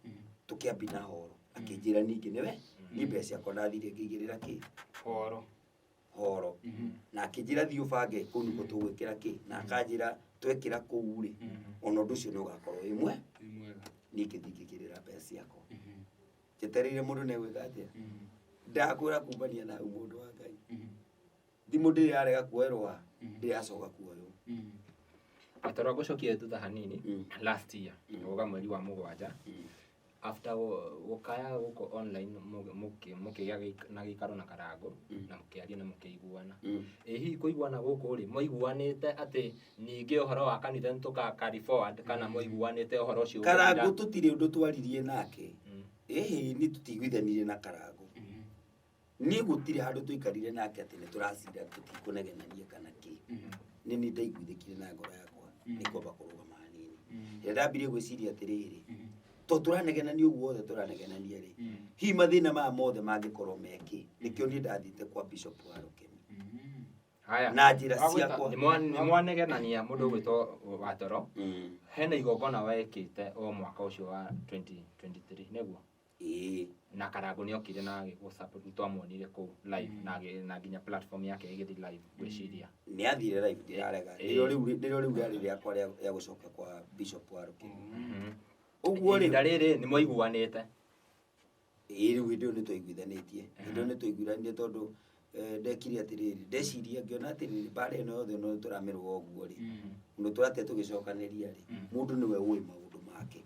tũkĩambi na horo. Akĩnjĩra ningĩ nĩwe nĩ mbeca ciakwa ndathire ngĩigĩrĩra kĩ? Horo. Na akĩnjĩra thiĩ ũbange kũu nĩguo tũgwĩkĩra kĩ? Na akanjĩra twekĩra kũu-rĩ ona ũndũ ũcio nĩ ũgakorwo wĩ mwega. Niĩ ngĩthiĩ ngĩkĩrĩra mbeca ciakwa. Njetereire mũndũ nĩ egwĩka atĩa? Ndakwĩra kumania na mũndũ wa Ngai. Thimũ ndĩrĩ yarega kuoerwo, ndĩracoka kuoywo. Atoro gũcokia thutha hanini last year ũga mweri wa 7 after gũkaya gũkũ online mũkĩgĩa na gĩikaro na Karango na mũkĩaria na mũkĩiguana. Hihi kũiguana gũkũ rĩ mũiguanĩte atĩ ningĩ ũhoro wa kanitha nĩtũka carry forward kana mũiguanĩte ũhoro ũcio? Karango tũtirĩ ũndũ twaririe nake. Nĩ tũtiguithanirie na Karango. Niĩ gũtirĩ handũ tũikarire nake atĩ nĩtũracira tũtikũnegenania kana kĩ. Nĩ ndaiguithĩkire na ngoro yakwa nĩkwamba kũrũgama hanini. Rĩrĩa ndambirie gwĩciria atĩrĩrĩ, tondũ tũranegenania ũguo othe tũranegenania rĩ, hihi mathĩna maya mothe mangĩkorwo mekĩ? Nĩkĩo niĩ ndathĩte kwa Bishop wa Rũkemi na njĩra ciakwa. Nĩmwanegenania mũndũ ũgwĩtwo Watoro, hena igongona wekĩte o mwaka ũcio wa 2023 nĩguo? Na Karango nĩ okire na gĩgũsupport, nĩtwamuonire kũu live na nginya platform yake ĩgĩthiĩ live gwĩciria. Nĩ athire live ndĩrarega. Nĩrĩo rĩu rĩarĩ rĩakwa rĩa gũcoka kwa Bishop wa Rũkemi. Ũguo rĩ ndarĩrĩ nĩ mũiguanĩte? Rĩu hĩndĩ ĩyo nĩtwaiguithanĩtie. Hĩndĩ ĩyo nĩtwaiguithanĩtie tondũ ndekire atĩrĩrĩ, ndeciria ngĩona atĩrĩrĩ mbarĩ ĩno yothe no tũramĩrũa ũguo rĩ, mũndũ tũratĩa tũgĩcokanĩria rĩ, mũndũ nĩwe ũĩ maũndũ make.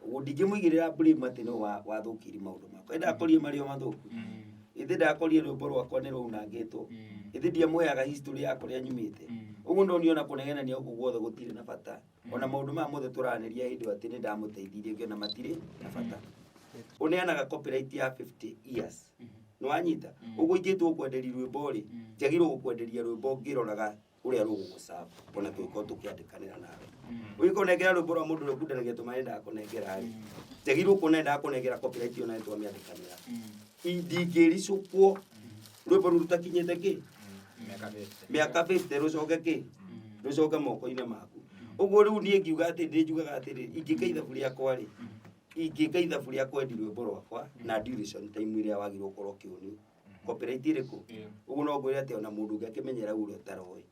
Ũguo ndingĩmũigĩrĩra blame atĩ no wathũkirie maũndũ makwa. Ndakorire marĩ o mathũku. Ĩthĩ ndakorire rwĩmbo rwakwa nĩ rwaunangĩtwo. Ĩthĩ ndiamũheaga history ya kũrĩa nyumĩte. Ũguo ndonio na kũnegenania gũkũ guothe gũtirĩ na bata. Ona maũndũ maya mothe tũranĩria hĩndĩ ĩyo atĩ nĩ ndamũteithirie ngĩona matirĩ na bata. Ũneanaga copyright ya 50 years no anyita ugo ingitwo kwenderia rwimbo ri tiagirwo gukwenderia rwimbo ngiroraga uria rugugucaba ona twiko tukiandikanira nawe wiko negera rwimbo rwa mundu rukundanagia tumarenda kunengera ri tiagirwo kunenda kunengera copyright ona twamiandikanira indingiricukwo rwimbo rutakinyete ki miaka 50 rucoke ki rucoke moko-ini maku uguo riu nie ngiuga ati ndinjugaga atiri ingika ithabu riakwa ri ingika ithabu ria kwendi rwimbo rwakwa na duration time iria wagirwo korwo kiuni copyright iriku uguo no ngwire ati ona mundu ngakimenyera uria utaroi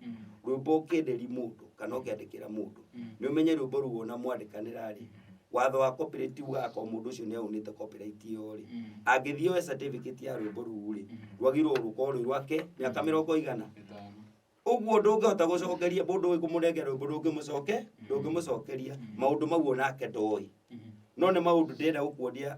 rwimbo ukenderi mundu kana ukiandikira mundu ni umenye rwimbo ruo na mwandikanira ri watho wa copyright ugako mundu ucio ni aunite copyright iyo ri angithio we certificate ya rwimbo ruo ri rwagirwo rukorwo rwake miaka 50 uguo ndungihota gucokeria mundu wi kumunengera rwimbo ndungimucokeria maundu mau onake ndoi no ni maundu ndenda gukuonia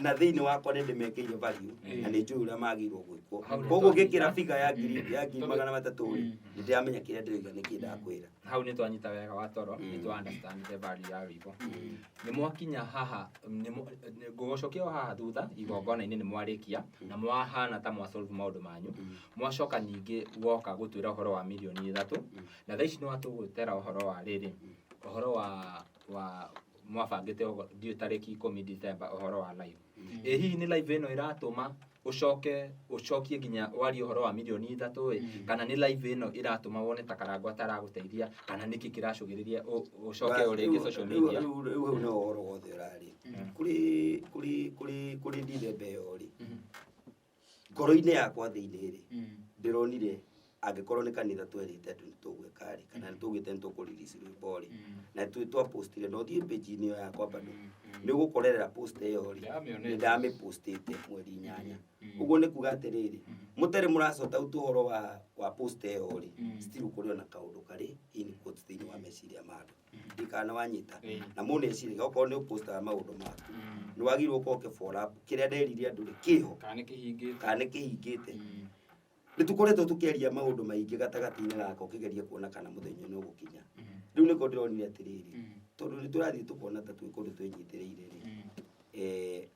na thiini wakwa ni ndimekeire value na ni njui uria magirwo gwikwo koguo ngikira figure ya ngiri 300 ri ndiramenya kiria ndiriga nikinda kwira hau ni twanyita wega wa toro ni tu understand the value ya rwimbo ni mwakinya haha ni gugocokia haha thutha igongona-ini ni mwarikia na mwahana ta mwasolve maundu manyu mwacoka ningi woka gutwira uhoro wa milioni 3 na thaici ni watugutera uhoro wa riri uhoro wa mwabangite ndio tariki 10 December uhoro wa live hihi ni live ino iratuma ucokie nginya wari uhoro wa milioni 3 kana ni live ino iratuma wone ta Karangu ataraguteithia kana niki kiracugiriria ucoke uringi social media riu no uhoro wothe urari kuri December yo ri ngoro-ini yakwa thiini ri ndironire angikorwo ni kanitha twerite tugwika ri kana tugite tukuririci rwimbo ri na twa postire no thie page-ini yo yakwa bado ni gukorerera post iyo ri ni ndami postite mweri 8 uguo ni kuga atiriri mutere muracota utuhoro wa post iyo ri still kuri ona kaundu kari in quotes thini wa meciria mandu ndikana wanyita na muneciria goko ni posta maundu maku ni wagirwo ko ke follow up kiria nderiria nduri kiho kana kihingite nitukoretwo tukiaria maundu maingi gatagati-ini gako kigeria kuona kana muthenya ni ugukinya riu niko ndironire atiriri tondu niturathie tukona ta twikundu twinyitiriire ri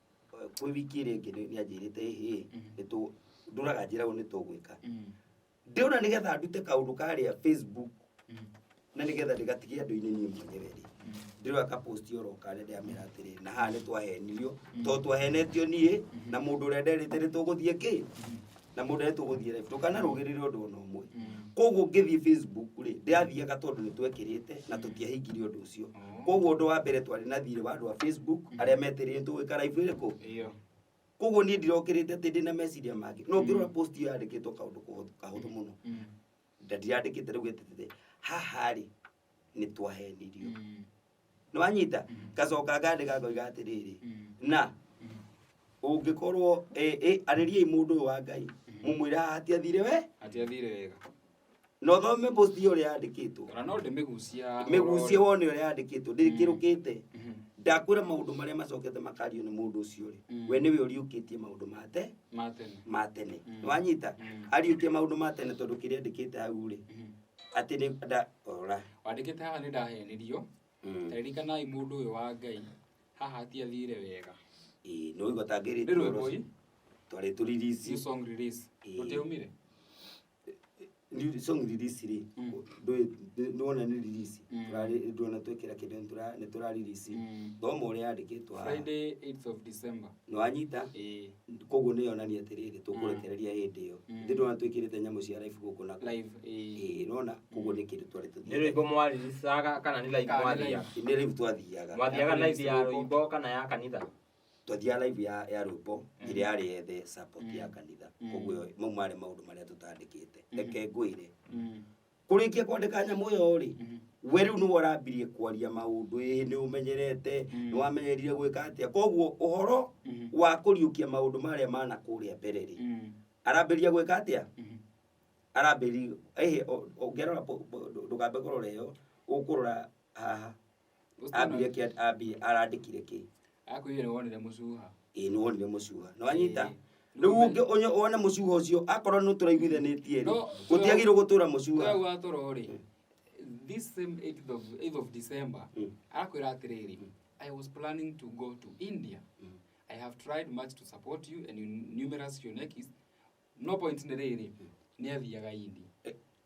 kwi wiki ringi ni anjirite nitu nduraga njira ni tugwika ndiona nigetha ndute kaundu karia Facebook na nigetha ndigatigie andu-ini nie mwenyewe ri ndiro ka post yo roka ndi amira atiriri na ha ni twahenirio to twahenetio nie na mundu uria nderite ni tuguthie ki na mundu tuguthie live tukana rugirire undu ona umwe koguo ngithie Facebook ri ndiathiaga tondu ni twekirite na tutiahingirie undu ucio koguo undu wa mbere twari na thire wa andu wa Facebook aria metirire tugwika live iriku koguo ni ndirokirite ati ndina meciria mangi no ngirora post yo yandikitwo kaundu kahuthu muno ndiandikite riu getete haha ri ni twahenirio no anyita gacoka ngandika ngoiga atiriri na ungikorwo aririe mundu wa Ngai mumwira atiathire wega no thome post yo ria yandikitwo kana no ndimigucia wone ria yandikitwo ndikirukite ndakwira maundu maria macokete makario ni mundu ucio ri we niwe uriukitie maundu matene no anyita ariukie maundu matene tondu kiria ndikite hau ri ati ni ora wandikite haha ni ndahenirio tarikanai mundu uyu wa Ngai haha atiathire wega no igotangirite twari turirici new song release utiumire new song release ri ndona ni release turari ndona twekira kindu ni turarelease thomo uri yandikitwo Friday 8th of December no anyita koguo ni yonania atiriri tukurekereria hindi yo ndona twikirite nyamu cia live guku na live nona koguo ni kindu twari tuthie ni rwimbo mwariricaga kana ni live mwathiaga ni live twathiaga live ya rwimbo kana ya kanitha twathia live ya rwimbo iria yari ethe support ya kanitha koguo mumare maundu maria tutandikite reke ngwire kurikia kwandika nyamu yo ri we riu ni warambirie kwaria maundu ni umenyerete ni wamenyerire gwika atia koguo uhoro wa kuriukia maundu maria mana kuria mbere ri arambiria gwika atia arambiri ongerora ndugambe kurora yo ukurora haha ambirie arandikire ki akwire ni wonire mucuha ni wonire mucuha no anyita riu ungi one mucuha ucio akorwo no turaiguithanitie ri gutiagirwo gutura mucuha we wa toro ri this same 8th of December akwira atiriri I was planning to go to India I have tried much to support you and numerous Yonekis. No point in the day. Near the Yagaindi.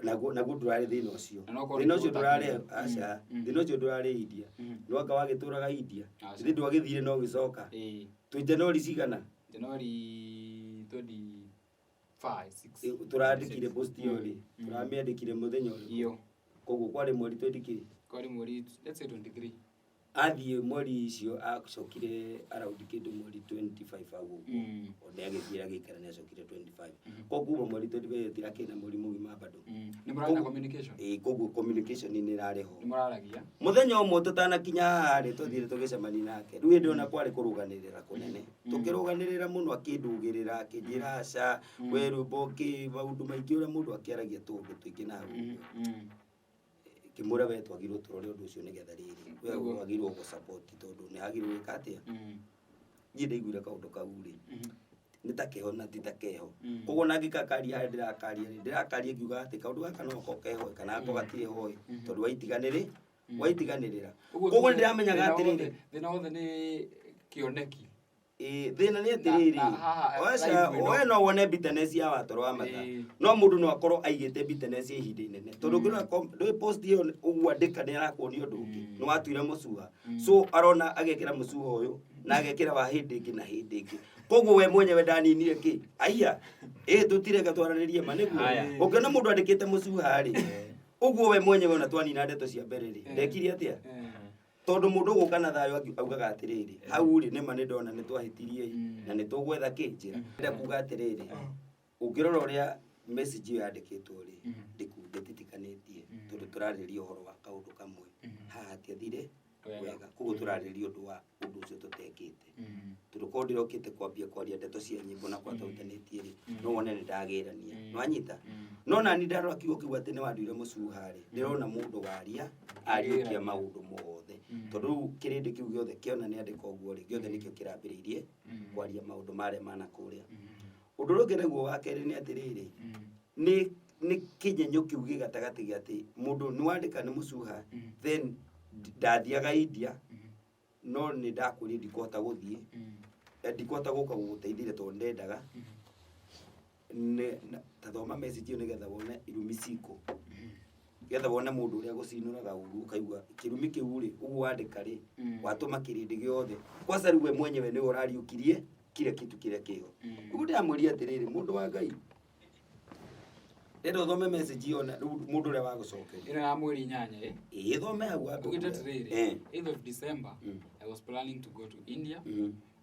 Nago ndurare thina ucio thina ucio ndurare aca thina ucio ndurare India nwaka wagituraga India ithi ndwagithire no gicoka tu January cigana January 25 6 turandikire post iyo ri turamiandikire muthenya iyo koguo kwari mweri 20 kwari mweri let's say 23 athie mweri icio acokire around kindu mweri 25 agu onde agithira gikara ni acokire 25 koguo mweri 25 tira kina mweri mugima bado ni murana communication koguo communication ni rariho ni muraragia muthenya umwe tutanakinya hari tuthire tugicemani nake riu ndi ona kwari kuruganirira kunene tukiruganirira muno akindugirira akijira aca we ruboki maundu maingi ura mundu akiaragia tundu tuingi na kimura we twagirwo turore undu ucio nigetha riri we wagirwo go support tondu ni hagirwo ikatia ngide igwira kaundu kau ri nitakeho na titakeho koguo nangikakaria ndirakaria ngiuga ati kaundu gaka no kokeho kana ko gatire hoi tondu waitiganirira koguo ndiramenyaga atiriri thina wothe ni kioneki thina ni atiriri oya no wone bitterness ya watoro wa matha no mundu no akorwo aigite bitterness ihinda inene tondu ngina do post iyo ugwa ndika ni arakuonio undu ungi no watuire mucuha so arona agekira mucuha uyu na agekira wa hindi ingi na hindi ingi koguo we mwenyewe ndaninire ki aiya tutire gatwaranirie maniguo ukiona mundu andikite mucuha ri uguo we mwenyewe na twanina ndeto cia mbere ri ndekiri atia tondu mundu guka na thayo augaga atiriri hau ri nima ni ndona ni twahitirie na ni tugwetha kinjira nda kuga atiriri ukirora uria message yo yandikitwo ri ndikutitikanĩtie tondu turariria uhoro wa kaundu kamwe haha tiathire wega koguo turariria undu wa undu ucio tutekite tondu ko ndirokite kwambia kwaria ndeto cia nyimbo na kwatautanĩtie ri no wone ni ndagirania no anyita no nani ndarora kiugo kiu ati ni wanduire mucuha ri ndirona mundu waria ariukia maundu mothe tondu kirindi kiu giothe kiona ni andika uguo ri giothe nikio kirambiriirie kwaria maundu mare mana kuria undu rungi naguo wa keri ni atiriri ni kinyenyo kiu gigatagati gi ati mundu ni wandika ni mucuha then ndathiaga India no ni ndakwiri ndikota guthie ndikota guka guteithire tondu ndendaga tathoma message iyo nigetha wone irumi ciko getha wone mundu uria gucinuraga uru ukaigua kirumi kiu ri uguo wandika ri watuma kirindi giothe kwanza riwe mwenyewe ni urariukirie kile kitu kiria kiho uguo ndiamwiria atiriri mundu wa Ngai ndo thome message iyo na mundu uria wagucokeria ina mweri 8 thome hau andu ugite atiriri 8th of December I was planning to go to India.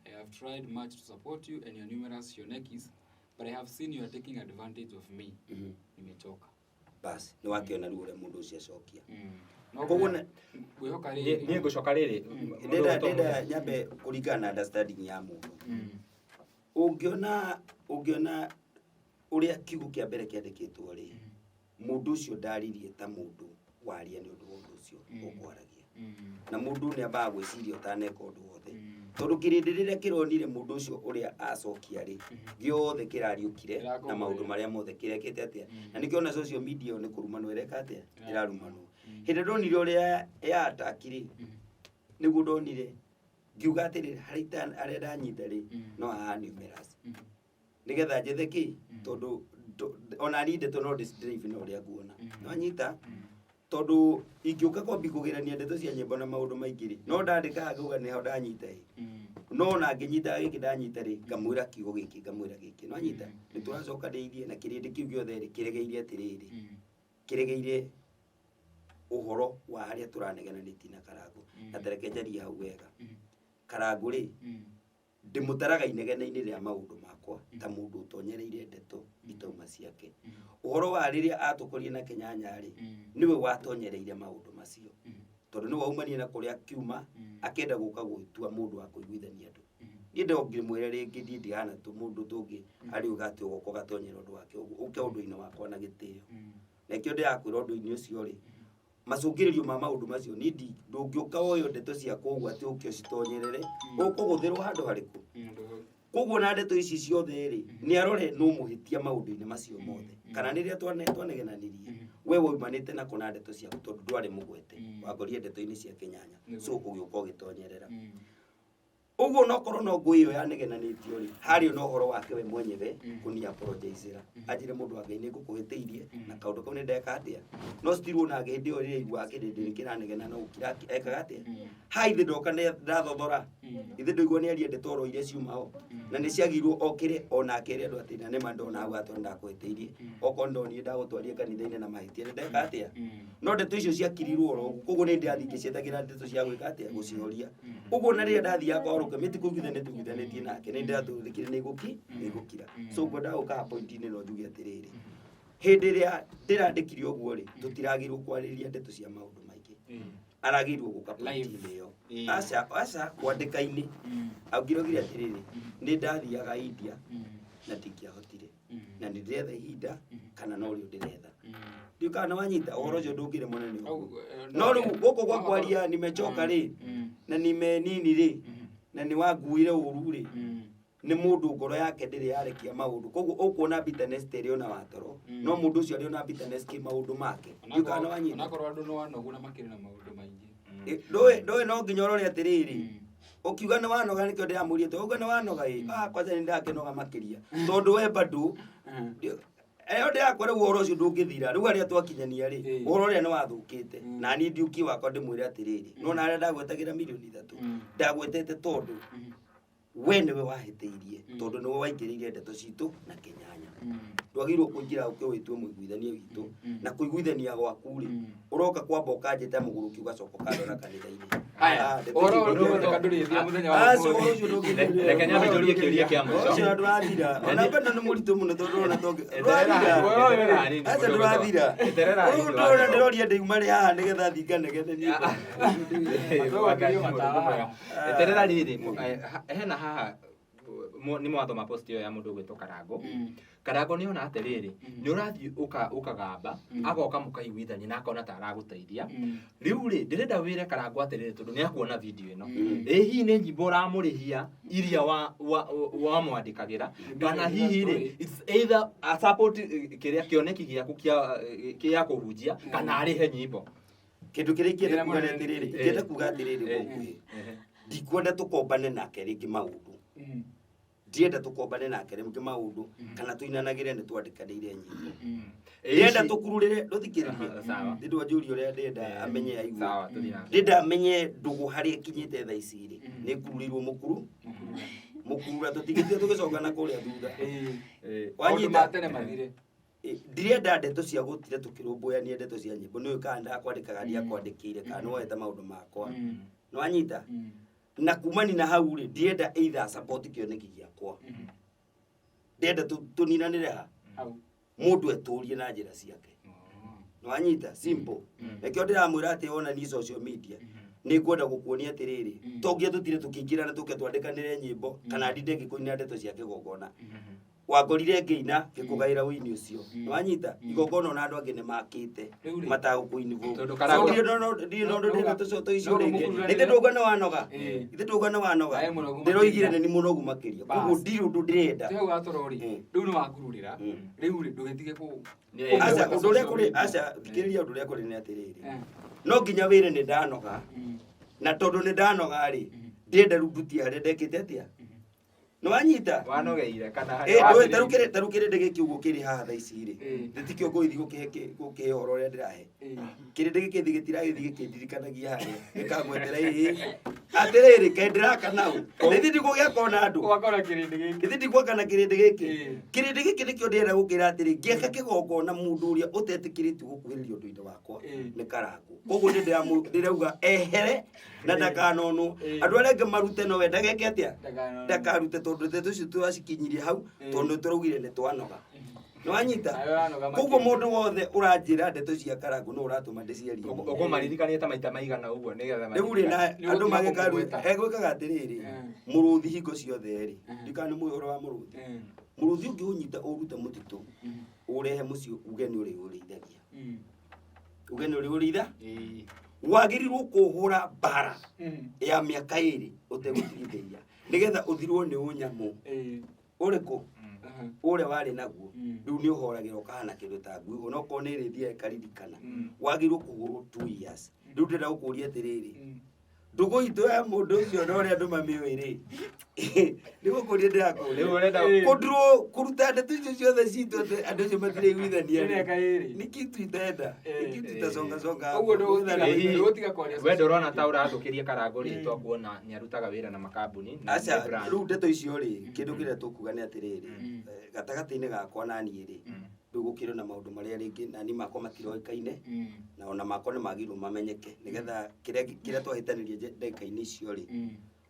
I have tried much to support you and your numerous Yonekis, but I have seen you are taking advantage of me. Nimechoka. Basi ni wakiona riu uria mundu ucio acokia koguo gwihoka riri ni ngucoka riri ndenda nyambe kuringana na understanding ya mundu ungiona uria kiugo kia mbere kiandikitwo ri mundu ucio ndaririe ta mundu waria ni undu wothe ucio ukwaragia na mundu ni ambaga gwiciria utaneka undu wothe tondu kirindi riria kironire mundu ucio uria acokia ri giothe kirariukire na maundu maria mothe kirekete atia na nikiona social media ni kurumano ireka atia irarumano hindi ndonire uria ya atakiri niguo ndonire ngiuga atiri harita aria ndanyita ri no haha numerous nigetha njethe ki tondu ona ni ndeto no drive no uria nguona no anyita tondu ingiuka kwambi kugirania ndeto cia nyimbo na maundu maingiri no ndandika nguga ni ho ndanyita no na nginyita giki ndanyita ri ngamwira kiugo giki ngamwira giki no anyita ni turacoka ndeithie na kirindi kiu giothe ri kiregeire atiriri kiregeire uhoro wa haria turanegananitie na Karangu na tereke njari hau wega Karangu ri ndimutaraga inegene-ini ria maundu makwa ta mundu utonyereire ndeto itauma ciake uhoro wa riria atukorie na Kenyanya ri niwe watonyereire maundu macio tondu niwe aumanie na kuria kiuma akenda guka gwitua mundu wa kuiguithania andu ni ndongire mwire ringi ndi ndihana tu mundu tungi ari ugati ugoko gatonyera undu wake uke undu-ini wakwa na gitio na kio ndiakwira undu-ini ucio ri macungiririo ma maundu macio ni ndungiuka oyo ndeto cia kugwa ati ukio citonyerere ukuguthirwo handu hariku koguo na ndeto ici ciothe ri ni arore no muhitia maundu-ini macio mothe kana riria twanegenanirie we woimanite na kuna ndeto ciaku tondu ndwari mugwete wagorie ndeto-ini cia Kenyanya so ugiuka ugitonyerera Uguo no korwo no ngui yo yanegenanitio ri hari no horo wake we mwenyewe kuni apologize ajire mundu wa Ngai ni ngukuhitiirie na kaundu kau ni ndeka atia no still na ngende yo ri igwa kidindi kiranegena no ukira ekaga atia hai thi ndoka ne ndathothora ithe ndoigua ni aria ndetoro iria ciumao na ni ciagirwo okire ona akere andu atina ne mandona hau ato ndakuhitiirie okondo ni ndagutwaria kanitha-ini na mahitia ni ndeka atia no ndeto icio ciakirirwo ro koguo ni ndiathikicietagira ndeto cia gwika atia gucihoria uguo na ria ndathia kwa kemiti kugithanitie nake ni ndathurikire ni gukira so ngwenda uka point-ini no njuge atiriri hindi ria ndirandikire uguo ri tutiragirwo kwariria ndeto cia maundu maingi aragirwo guka point-ini yo aca kwandika-ini augirogire atiriri ni ndathiaga India na ndikiahotire na ni ndiretha ihinda kana no rio ndiretha ndio kana wanyita uhoro ucio ndungire munene no riu guku gwa kwaria nimechoka ri na nimenini ri na ni wanguire uru ri ni mundu ngoro yake ndiri yarekia maundu koguo ukuona bitterness tere ona watoro no mundu ucio ari ona bitterness ki maundu make ndio kana wanyita onakorwo andu no wanoguna makiri na maundu maingi ndoe no nginya urore atiriri ukiuga ni wanoga nikio ndiamurite uga ni wanoga kwanza ni ndakenoga makiria tondu we bado eyo ndakore uhoro ucio ndungithira riu aria twakinyania ri uhoro ria ni wathukite na ni ndiuki wakwa ndimwire atiriri no na aria ndagwetagira milioni 3 ndagwetete tondu we niwe wahitiirie tondu niwe waingiririe ndeto citu na kinyanya ndwagirwo kuingira ukiwitwe muiguithania witu na kuiguithania gwaku ri uroka kwamba ukanjite muguruki ugacoka ukandora kanitha-ini oro ndo kandurithia muthenya wa reke nyambe njurie kiuria kia mwico ucio ndurathira ona bana ni muritu muno tondu ona tongi aca ndurathira ndona ndiroria ndiuma ri haha nigetha thinganegethenie eterera riri hena haha ni mwatho ma post yo ya mundu gwitwo Karango ni ona atiriri ni urathi ukagamba agoka mukaiguithania na akona ta araguteithia riu ri ndirenda wire Karango atiriri tondu ni akuona video ino hihi ni nyimbo uramurihia iria wa mwandikagira kana hihi ri it's either a support kiria kioneki giaku kia kuhunjia kana arihe nyimbo kindu kiria kienda kuga atiriri kienda kuga atiriri gukuhi ndikwenda tukombane nake ringi maundu ndienda tukombane nake ringi maundu kana tuinanagire ni twandikanire nyimbo ndienda tukururire nduthikiririe ndindwa njuri uria ndienda amenye aigua sawa tuthina ndinda amenye ndugu hari kinyite thaa ici ri ni kururirwo mukurura tutigitie tugicokana kuria thutha wanyita tene mathire ndirenda ndeto cia gutire tukirumbuania ndeto cia nyimbo ni ukanda kwandikaga ndia kwandikire kana wete maundu makwa no anyita na kumani na hau ri ndienda either support kioneki giakwa ndienda tuninanire ha mundu eturie na njira ciake no anyita simple ekio ndiramwira ati ona ni social media ni kwenda gukuonia atiriri tongia tutire tukiingira na tuke twandikanire nyimbo kana ndinde ngikuina ndeto ciake gogona wagorire ngeina ngikugaira wini ucio wanyita igogona na andu angi ni makite matagukuinivu ndio ndo tucoto icio ringi nite ndugana wanoga ndiroigire ni munogu makiria koguo ndiru ndu ndirenda teho atorori riu ni wakururira riu ri ndugetige ku aca undu ria kuri aca thikiriria undu ria kuri ni atiriri no nginya wire ni ndanoga na tondu ni ndanoga ri ndienda rubuti haria ndekite atia no wanyita wanogeire kana hari tarukire ndege kiugo kiri haha thaa ici ri nditikio ngoithi gukihoro uria ndirahe kiri ndege kithi gitiragithi gikindirikanagia haria nikagwetera ii atiriri kendiraka nau ndithi ndigugia kona andu wakora kirindi giki ndithi ndigwakana kirindi giki nikio ndienda gukira atiri ngieka kigongona mundu uria utetikiritie gukuhiriria undu-ini wakwa ni Karango koguo ndirauga ehere na ndakanonu andu aria angi marute no we ndageke atia ndakarute tondu ndeto icio twacikinyirie hau tondu turaugire ni twanoga no wanyita koguo mundu wothe uranjira ndeto cia Karango no uratuma ndiciarie ukumaririkania ta maita maigana uguo nigetha riu ri na andu magikaru egwikaga atiriri muruthi hingo ciothe ri ndikani muhoro wa muruthi ungiunyita urute mutitu urehe mucio ugeni uri urithagia ugeni uri uritha wagirirwo kuhura bara ya miaka iri utegutirithiria nigetha uthirwo ni unyamu uriku ure wari naguo riu ni uhoragirwo kana kindu ta ngui ona ko ni rithia ikaririkana wagirwo kuhurwo 2 years riu ndira gukuria atiriri ndugu itu ya mundu ucio no ria andu mamiwiri nigo kuria ndako Rĩu ũrenda kudro kuruta ndeto icio ciothe citu andu acio matire gwithania Mĩaka ĩrĩ. ni kitu itenda ni kitu itasonga songa Ũguo ndũgũtiga kwaria we ndũrona ta ũrathũkĩria Karangũ rĩtwa kuona nĩ arutaga wĩra na makambuni na aca brand. riu ndeto icio ri kindu kiria tukuga ni atiriri gatagati-ini gakwa na niĩ ri ndugukire na maundu maria ringi na ni makwa matiroikaine na ona makwa ni magirwo mamenyeke nigetha kiria twahitanirie ndeka-ini icio ri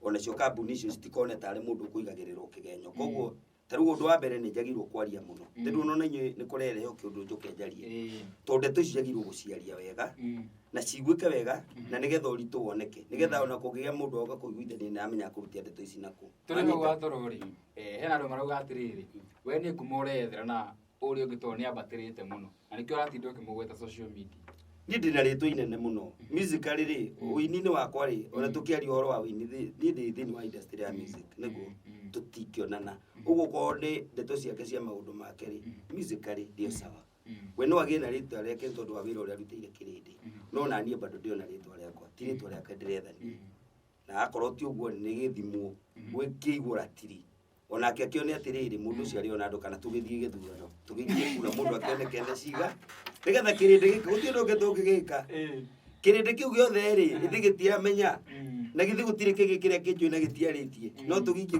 ona cio kambuni icio citikone tare mundu kuigagirirwo kigenyo koguo taru undu wa mbere ni njagirwo kwaria muno ndu no na inyu ni kurereho kiundu njuke njarie to ndeto icio njagirwo guciaria wega na ciguike wega na nigetha uritu woneke nigetha ona kugigia mundu oga kuiguithania na amenya kurutia ndeto ici naku turi gwa torori hena andu marauga atiriri we ni ngumo urethera na uri ungitwo ni ambatirite muno na nikio ratinda ukimugweta social media ni ndina ritwa inene muno musically ri uini-ini wakwa ri ona tukiaria horo wa uini ni thini wa industry ya music niguo tutikionana uguo ko ni ndeto ciake cia maundu make ri musically ndio sawa we no agie na ritwa riake tondu wa wira uria arutire kirindi no na nie bado ndio na ritwa riakwa ti ritwa riake ndirethani na akorwo ti uguo ni githimwo we kiigura tiri onake akione atiriri mundu ucio ari ona andu kana tugithie githurano tugithie kura mundu akione kende ciga nigetha kirindi giki gutie ndu tungigika kirindi kiu giothe ri ithigitia menya na githi gutire kigi kiria kinjui na gitiaritie no tugikie